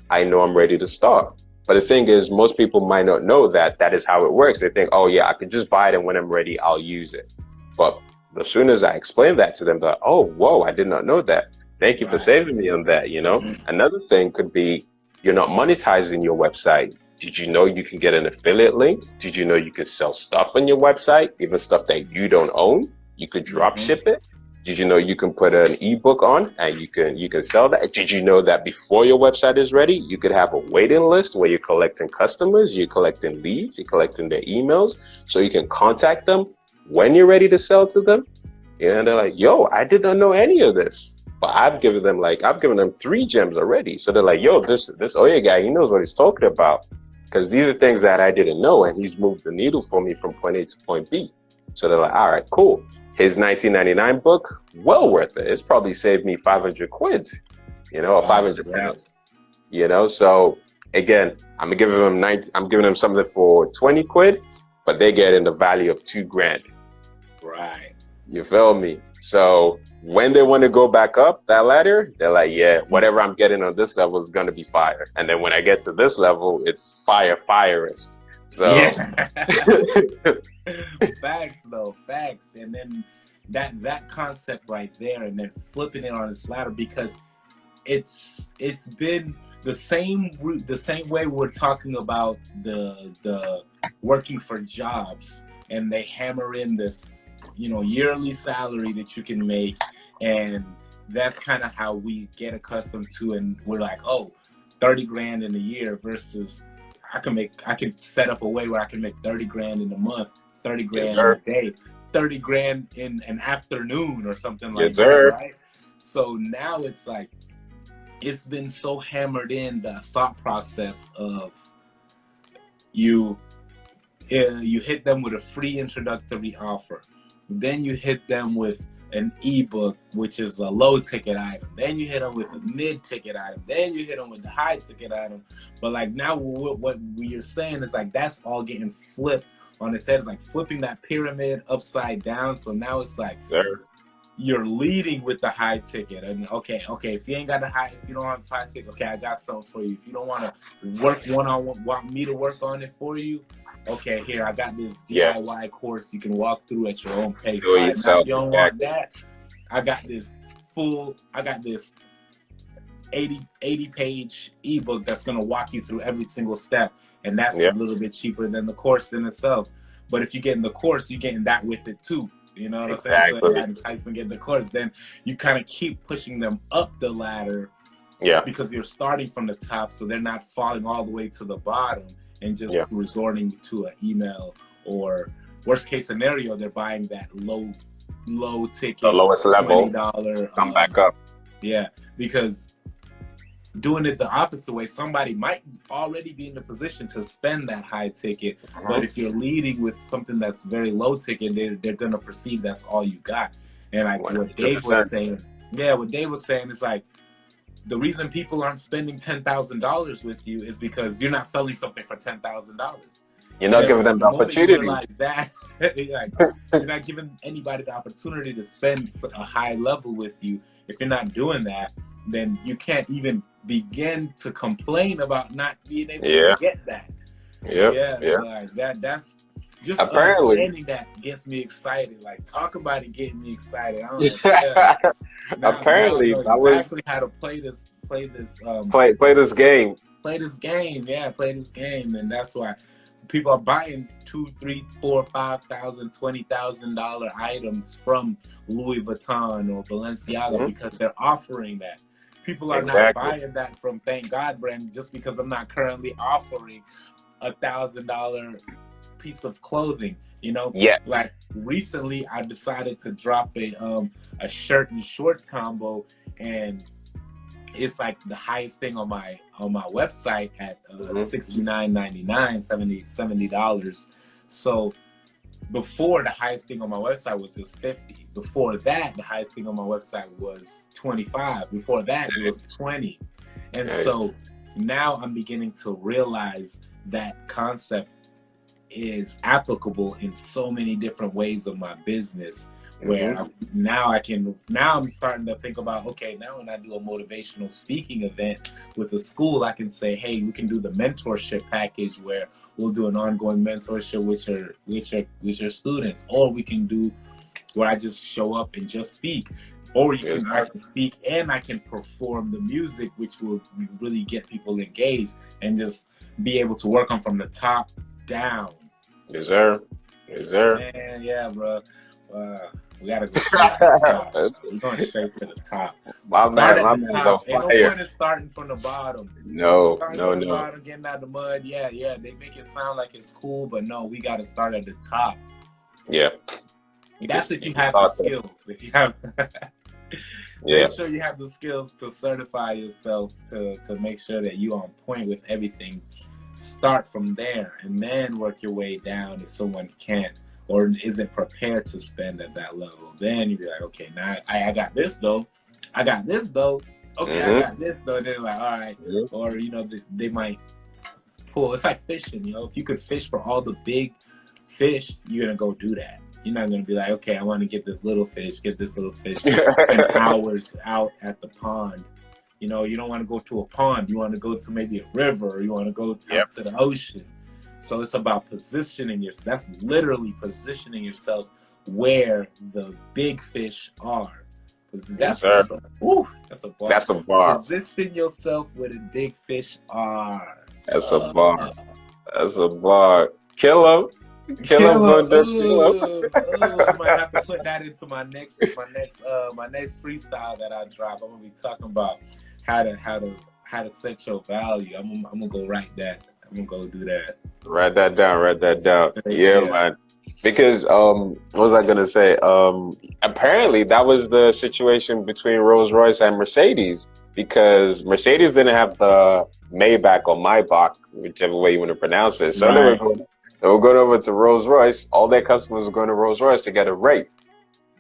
I know I'm ready to start. But the thing is, most people might not know that is how it works. They think, oh yeah, I could just buy it and when I'm ready, I'll use it. But as soon as I explain that to them, they're like, oh, whoa, I did not know that. Thank you for saving me on that, you know? Another thing could be, you're not monetizing your website. Did you know you can get an affiliate link? Did you know you can sell stuff on your website, even stuff that you don't own? You could drop ship it. Did you know you can put an ebook on and you can sell that? Did you know that before your website is ready, you could have a waiting list where you're collecting customers, you're collecting leads, you're collecting their emails, so you can contact them when you're ready to sell to them? And they're like, yo, I did not know any of this. But I've given them 3 gems already. So they're like, yo, this Oya guy, he knows what he's talking about. Because these are things that I didn't know, and he's moved the needle for me from point A to point B. So they're like, all right, cool. His $19.99 book, well worth it. It's probably saved me 500 quid, you know, or 500 pounds, you know. So again, I'm giving them something for 20 quid, but they get in the value of $2,000. Right. You feel me? So when they want to go back up that ladder, they're like, yeah, whatever I'm getting on this level is going to be fire. And then when I get to this level, it's firest. So yeah. Facts though, facts. And then that concept right there, and then flipping it on its ladder, because it's been the same route, the same way we're talking about the working for jobs, and they hammer in this, you know, yearly salary that you can make, and that's kind of how we get accustomed to, and we're like, oh, 30 grand in a year versus I can set up a way where I can make 30 grand in a month, 30 grand in a day, 30 grand in an afternoon or something like that, right? So now it's like, it's been so hammered in, the thought process of you hit them with a free introductory offer, then you hit them with an ebook, which is a low ticket item, then you hit them with a mid ticket item, then you hit them with the high ticket item. But like now what you're saying is like that's all getting flipped on its head. It's like flipping that pyramid upside down. So now it's like you're leading with the high ticket, and okay, if you ain't got if you don't have the high ticket, okay, I got something for you. If you don't want to work one-on-one, want me to work on it for you, okay, here, I got this DIY course you can walk through at your own pace. If you don't want that, I got this 80 page ebook that's going to walk you through every single step, and that's a little bit cheaper than the course in itself. But if you get in the course, you're getting that with it too. You know what I'm saying? So having Tyson get the course, then you kind of keep pushing them up the ladder, because you're starting from the top, so they're not falling all the way to the bottom and just resorting to an email, or worst case scenario, they're buying that low ticket, the lowest level, $20, come back up. Yeah, because doing it the opposite way, somebody might already be in the position to spend that high ticket, but if you're leading with something that's very low ticket, they're gonna perceive that's all you got. And like 100%. What Dave was saying is like, the reason people aren't spending $10,000 with you is because you're not selling something for $10,000. You're not giving them the opportunity. You realize that, you're not giving anybody the opportunity to spend a high level with you. If you're not doing that, then you can't even begin to complain about not being able to get that. That's just understanding that gets me excited. Like, talk about it getting me excited. I don't know. Apparently, now I know exactly how to play this game. Play this game, and that's why people are buying $2,000, $3,000, $4,000, $5,000, $20,000 items from Louis Vuitton or Balenciaga because they're offering that. People are not buying that from Thank God brand just because I'm not currently offering $1,000 piece of clothing. You know, like recently I decided to drop a shirt and shorts combo, and it's like the highest thing on my website at $69.99, $70. So before, the highest thing on my website was just $50. Before that, the highest thing on my website was $25. Before that, it was $20. And so now I'm beginning to realize that concept is applicable in so many different ways of my business, where now I'm starting to think about, okay, now when I do a motivational speaking event with a school, I can say, hey, we can do the mentorship package where we'll do an ongoing mentorship with your students, or we can do where I just show up and just speak, or I can speak and I can perform the music, which will really get people engaged and just be able to work on from the top down. Yes, sir. Man, yeah, bro. We gotta go straight to the top. We're going straight to the top. My man's on fire. Ain't no point in starting from the bottom. No. The bottom, getting out the mud. Yeah. They make it sound like it's cool, but no, we gotta start at the top. Yeah. That's if you have the skills. If you have, make sure you have the skills to certify yourself to make sure that you on point with everything. Start from there and then work your way down. If someone can't or isn't prepared to spend at that level, then you be like, okay, now I got this though. Okay, I got this though. They're like, all right. Or, you know, they might pull. It's like fishing, you know. If you could fish for all the big fish, you're gonna go do that. You're not going to be like, okay, I want to get this little fish, spend hours out at the pond. You know, you don't want to go to a pond. You want to go to maybe a river, or you want to go out to the ocean. So it's about positioning yourself. That's literally positioning yourself where the big fish are. That's a bar. That's a bar. Position yourself where the big fish are. That's a bar. That's a bar. Kill him. I might have to put that into my next freestyle that I drop. I'm gonna be talking about how to set your value. I'm gonna go write that. I'm gonna go do that. Write that down. Yeah, man. Because what was I gonna say? Apparently that was the situation between Rolls-Royce and Mercedes, because Mercedes didn't have the Maybach or Maybach, whichever way you want to pronounce it. So they were going over to Rolls-Royce. All their customers were going to Rolls-Royce to get a Wraith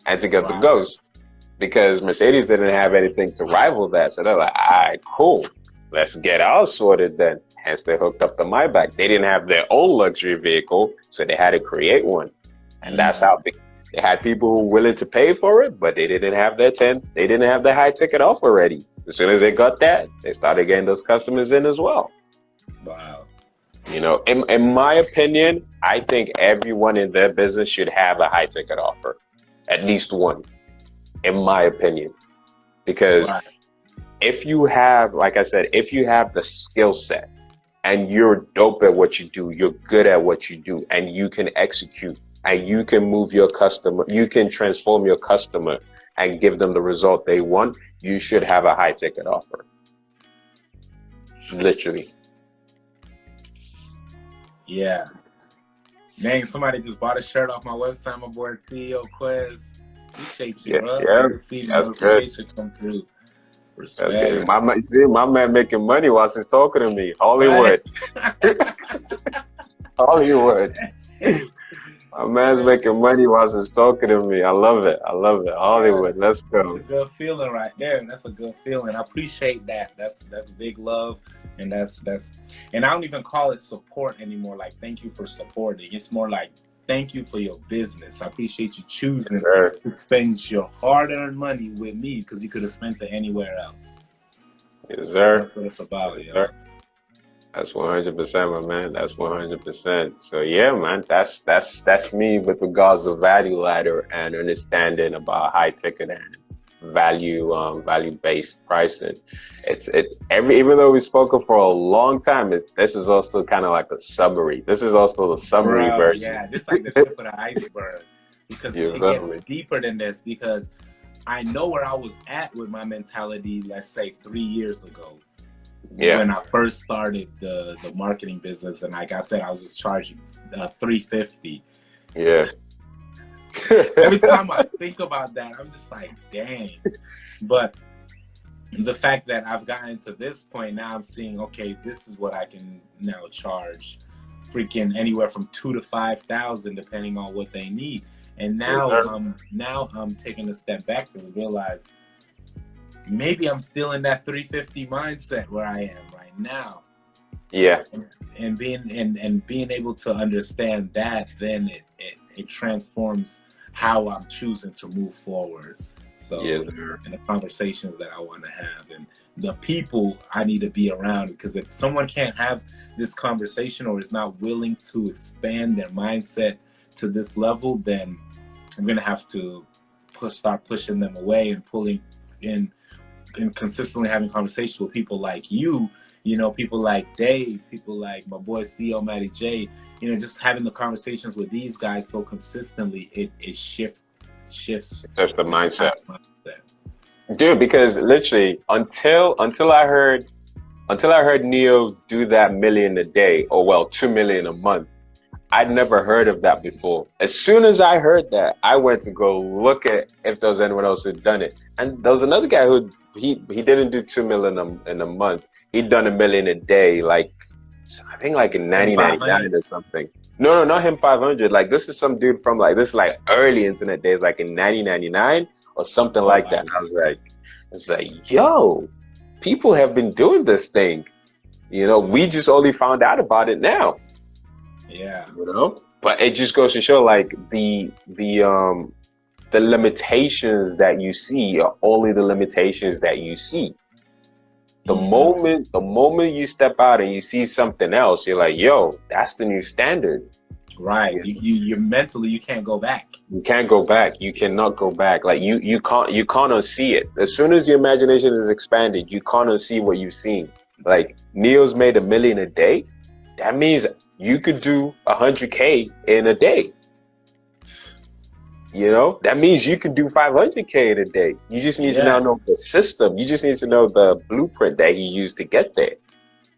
and to get the Ghost, because Mercedes didn't have anything to rival that. So they're like, all right, cool. Let's get ours sorted then. Hence, they hooked up the Maybach. They didn't have their own luxury vehicle, so they had to create one. And that's how they had people who were willing to pay for it, but they didn't have their they didn't have their high ticket offer ready. As soon as they got that, they started getting those customers in as well. Wow. You know, in my opinion, I think everyone in their business should have a high ticket offer. At least one, in my opinion. Because if you have, like I said, if you have the skill set and you're dope at what you do, you're good at what you do, and you can execute, and you can move your customer, you can transform your customer and give them the result they want, you should have a high ticket offer. Literally. Yeah. Dang, somebody just bought a shirt off my website, my boy CEO Quez. Appreciate you, bro. Yeah, see the notification come through. Respect. My man making money while he's talking to me. Hollywood. Hollywood. My man's making money while he's talking to me. I love it. Hollywood. Let's go. That's a good feeling right there. That's a good feeling. I appreciate that. That's big love. And that's and I don't even call it support anymore. Like, thank you for supporting. It's more like, thank you for your business. I appreciate you choosing to spend your hard-earned money with me, because you could have spent it anywhere else. Yes, sir. That's what it's about, yes, That's 100%, my man. That's 100%. So yeah, man, that's me with regards to value ladder and understanding about high ticket and value-based pricing. Even though we've spoken for a long time, this is also kind of like a summary. This is also the summary version. Yeah, just like the tip of the iceberg, because it gets deeper than this. Because I know where I was at with my mentality, let's say 3 years ago, when I first started the marketing business, and like I said, I was just charging $350. Yeah. Every time I think about that, I'm just like, dang. But the fact that I've gotten to this point, now I'm seeing, okay, this is what I can now charge, freaking anywhere from $2,000 to $5,000, depending on what they need. And now I'm taking a step back to realize maybe I'm still in that 350 mindset where I am right now. Yeah. And being able to understand that, then it transforms how I'm choosing to move forward. So, and the conversations that I want to have, and the people I need to be around, because if someone can't have this conversation or is not willing to expand their mindset to this level, then I'm going to have to start pushing them away and pulling in and consistently having conversations with people like you know, people like Dave, people like my boy CEO Matty J, you know, just having the conversations with these guys so consistently, it shifts the mindset. Dude, because literally until I heard Neo do that million a day, or well, 2 million a month, I'd never heard of that before. As soon as I heard that, I went to go look at if there was anyone else who'd done it. And there was another guy who he didn't do 2 million in a month. He'd done 1 million a day, like I think like in 1999 or something. No, not him 500. Like this is some dude from this is like early internet days, like in 1999 or something like that. And I was like, yo, people have been doing this thing. You know, we just only found out about it now. Yeah. You know, But it just goes to show, like, the limitations that you see are only the limitations that you see. The moment you step out and you see something else, you're like, yo, that's the new standard. Right. You're mentally, you can't go back. You can't go back. You cannot go back. Like, you can't unsee it. As soon as your imagination is expanded, you can't unsee what you've seen. Like, Neo's made $1 million a day. That means you could do 100K in a day. You know, that means you could do 500K in a day. You just need to now know the system. You just need to know the blueprint that he used to get there.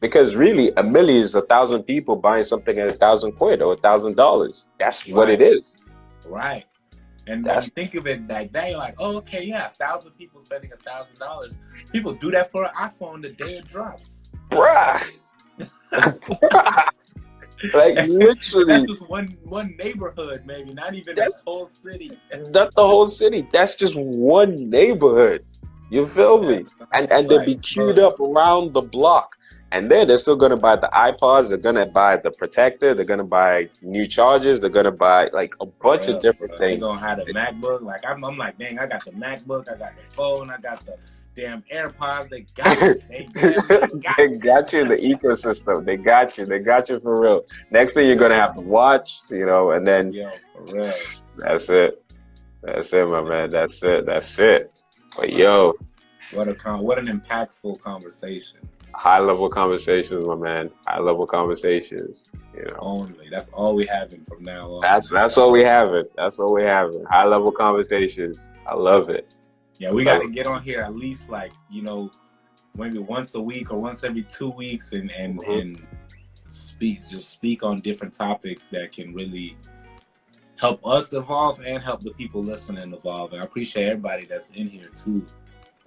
Because really, $1 million is 1,000 people buying something at £1,000 or $1,000. That's what it is. Right. And when you think of it like that, you're like, oh, okay, yeah, 1,000 people spending $1,000. People do that for an iPhone the day it drops. Bruh. Like, literally. That's just one neighborhood, maybe, not even this whole city. Not the whole city. That's just one neighborhood. You feel me? And they'll be queued up around the block. And then they're still going to buy the iPods. They're going to buy the protector. They're going to buy new chargers. They're going to buy, like, a bunch of different things. They're going to have the MacBook. Like, I'm like, dang, I got the MacBook. I got the phone. I got the damn AirPods. They got it. They got you in the ecosystem. They got you. They got you for real. Next thing, you're going to have to watch, you know, and then for real. That's it. That's it, my man. That's it. That's it. But, yo. What an impactful conversation. High-level conversations, my man. High-level conversations. You know. Only. That's all we having from now on. That's all we having. That's all we having. High-level conversations. I love it. Yeah, we got to get on here at least, like, you know, maybe once a week or once every 2 weeks and speak on different topics that can really help us evolve and help the people listening evolve. And I appreciate everybody that's in here too.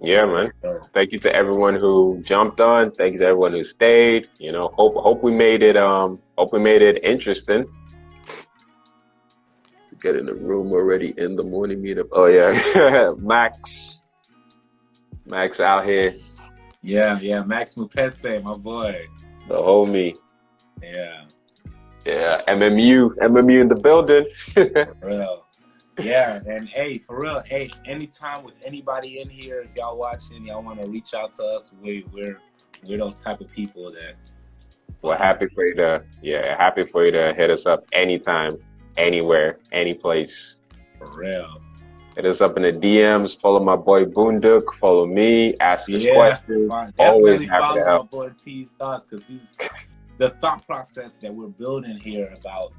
Yeah, man. Thank you to everyone who jumped on. Thank you to everyone who stayed. You know, hope we made it interesting. To get in the room already in the morning meetup. Oh yeah. Max out here. Yeah, Max Mupese, my boy. The homie. Yeah. Yeah, MMU in the building. For real. Yeah, and hey, for real, hey, anytime with anybody in here, if y'all watching, y'all want to reach out to us, we're those type of people that we're happy for you to hit us up anytime, anywhere, any place. For real. Hit us up in the DMs, follow my boy Boonduk, follow me, ask us questions. Always happy to help. My boy T's thoughts, because he's the thought process that we're building here about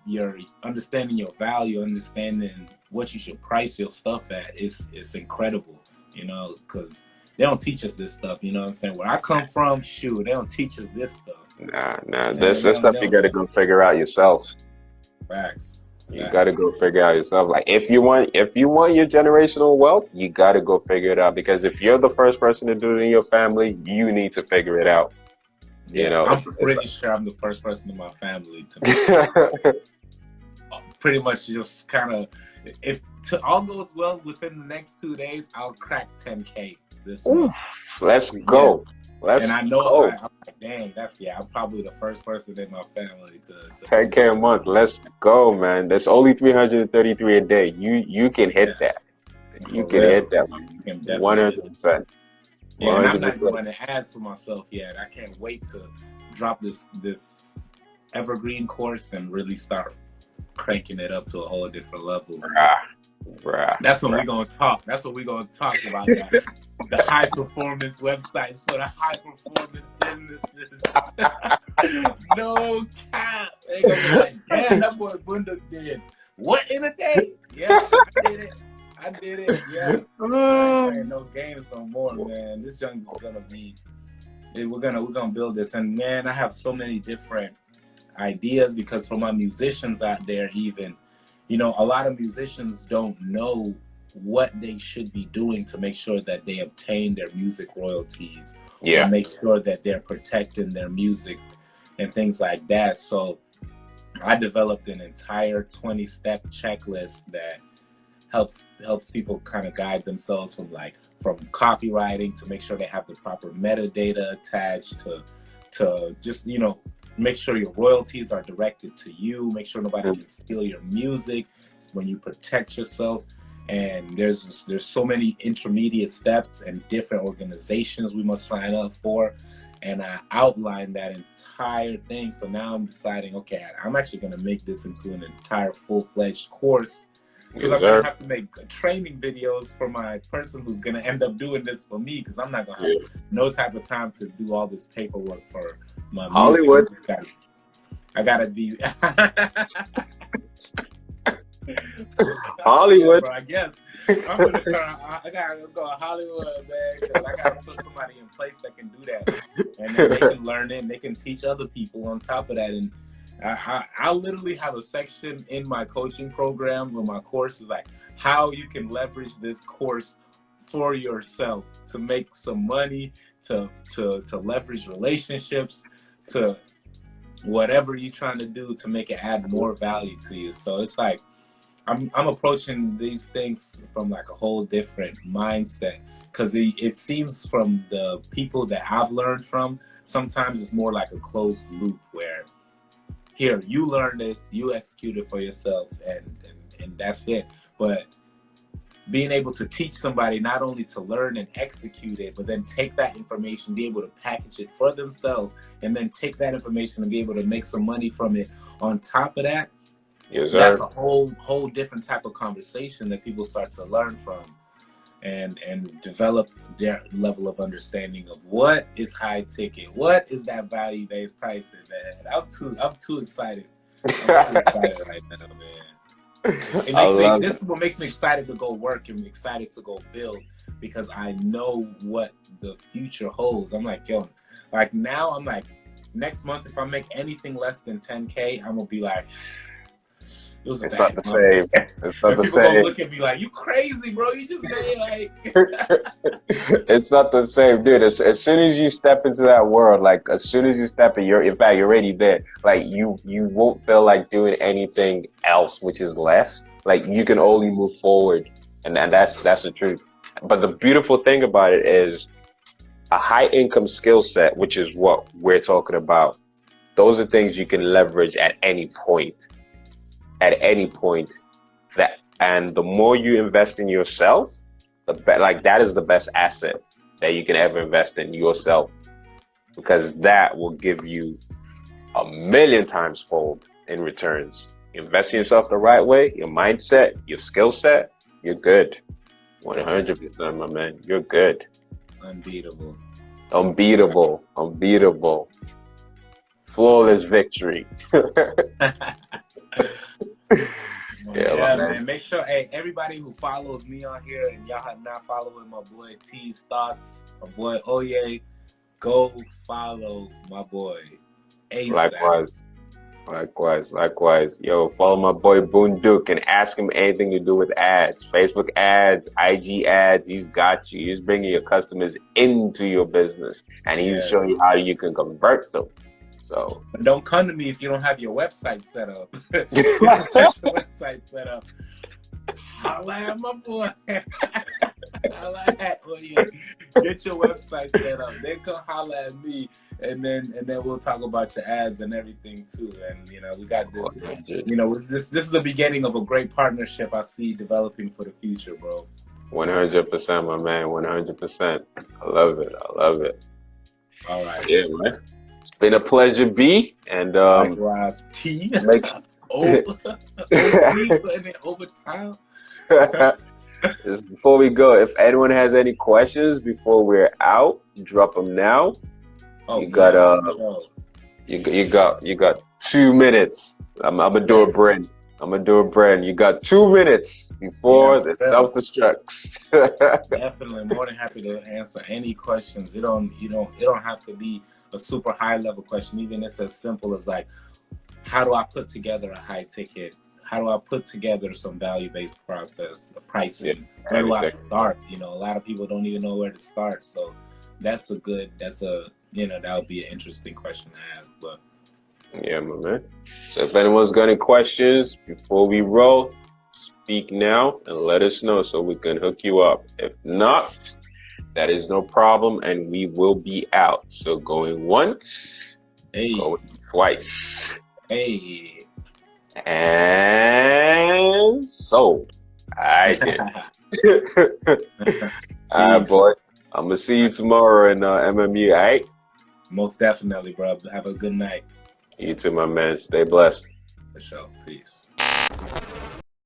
your understanding your value, understanding what you should price your stuff at is incredible, you know, because they don't teach us this stuff, you know what I'm saying? Where I come from, shoot, they don't teach us this stuff. Nah, this stuff you gotta go figure out yourself. Facts. You gotta go figure out yourself. Like, if you want your generational wealth, you gotta go figure it out, because if you're the first person to do it in your family, you need to figure it out. You know, I'm pretty sure I'm the first person in my family to pretty much just kind of, if all goes well within the next 2 days, I'll crack 10K this month. Let's go. And I know I'm like, dang, I'm probably the first person in my family to 10K a month. Let's go, man. That's only 333 a day. You can hit that. You can hit that 100%. Yeah, and I'm not running ads for myself yet. I can't wait to drop this evergreen course and really start cranking it up to a whole different level. That's what we're gonna talk. That's what we're gonna talk about. The high performance websites for the high performance businesses. No cap. They're gonna be like, man, that boy Bunda did what in a day? Yeah, I did it. Yeah. I ain't playing no games no more, man. This young is gonna be. We're gonna build this, and man, I have so many different ideas, because for my musicians out there, even, you know, a lot of musicians don't know what they should be doing to make sure that they obtain their music royalties. Yeah. Or make sure that they're protecting their music and things like that. So I developed an entire 20-step checklist that helps people kind of guide themselves from copywriting to make sure they have the proper metadata attached to just, you know, make sure your royalties are directed to you. Make sure nobody can steal your music when you protect yourself. And there's so many intermediate steps and different organizations we must sign up for. And I outlined that entire thing. So now I'm deciding, okay, I'm actually going to make this into an entire full-fledged course, because I'm going to have to make training videos for my person who's going to end up doing this for me, because I'm not going to have no type of time to do all this paperwork for my Hollywood. music. I got to be... Hollywood. Bro, I guess I'm gonna I gotta go to Hollywood, man, because I gotta put somebody in place that can do that, and then they can learn it and they can teach other people on top of that. And I literally have a section in my coaching program where my course is like how you can leverage this course for yourself to make some money, to leverage relationships, to whatever you're trying to do to make it add more value to you. So it's like I'm approaching these things from like a whole different mindset, because it seems from the people that I've learned from, sometimes it's more like a closed loop where here, you learn this, you execute it for yourself, and that's it. But being able to teach somebody not only to learn and execute it, but then take that information, be able to package it for themselves, and then take that information and be able to make some money from it on top of that, that's a whole different type of conversation that people start to learn from and develop their level of understanding of what is high ticket, what is that value-based pricing, man. I'm too excited. I'm too excited right now, man. This is what makes me excited to go work and excited to go build, because I know what the future holds. I'm like, yo, like now I'm like, next month, if I make anything less than 10K, I'm gonna be like, it's not the same. It's not the same. People gonna look at me like, you crazy, bro. You just made like... It's not the same, dude. As soon as you step into that world, like as soon as you step in, in fact, you're already there. Like you won't feel like doing anything else, which is less. Like you can only move forward, and that's the truth. But the beautiful thing about it is a high income skill set, which is what we're talking about. Those are things you can leverage at any point. At any point, and the more you invest in yourself, that is the best asset that you can ever invest in yourself, because that will give you 1,000,000 times fold in returns. Invest in yourself the right way, your mindset, your skill set, you're good. 100%, my man, you're good. Unbeatable. Flawless victory. Yeah, man. Make sure, hey, everybody who follows me on here and y'all have not following my boy T's Thoughts, my boy Oye, go follow my boy ASAP. Likewise. Yo, follow my boy Boone Duke and ask him anything to do with ads, Facebook ads, IG ads. He's got you. He's bringing your customers into your business, and he's showing you how you can convert them. So don't come to me if you don't have your website set up. Get your website set up. Holla at my boy. Holla at Oye. Get your website set up. Then come holla at me, and then we'll talk about your ads and everything too. And we got this. This is the beginning of a great partnership I see developing for the future, bro. 100%, my man. 100%. I love it. All right. Yeah, man. It's been a pleasure, B. And likewise, T. Overtime. Just before we go, if anyone has any questions before we're out, drop them now. You got 2 minutes. I'm gonna do a brand. You got 2 minutes before the self-destructs. Definitely, more than happy to answer any questions. It don't have to be a super high level question. Even it's as simple as like, how do I put together a high ticket? How do I put together some value-based pricing? Where do I start? A lot of people don't even know where to start. So that would be an interesting question to ask. But yeah, my man. So if anyone's got any questions before we roll, speak now and let us know so we can hook you up. If not, that is no problem, and we will be out. So going once Hey. Go twice. Hey. And so I did. All right, boy. I'm gonna see you tomorrow in MMU. All right. Most definitely, bro. Have a good night. You too, my man. Stay blessed. For sure. Peace.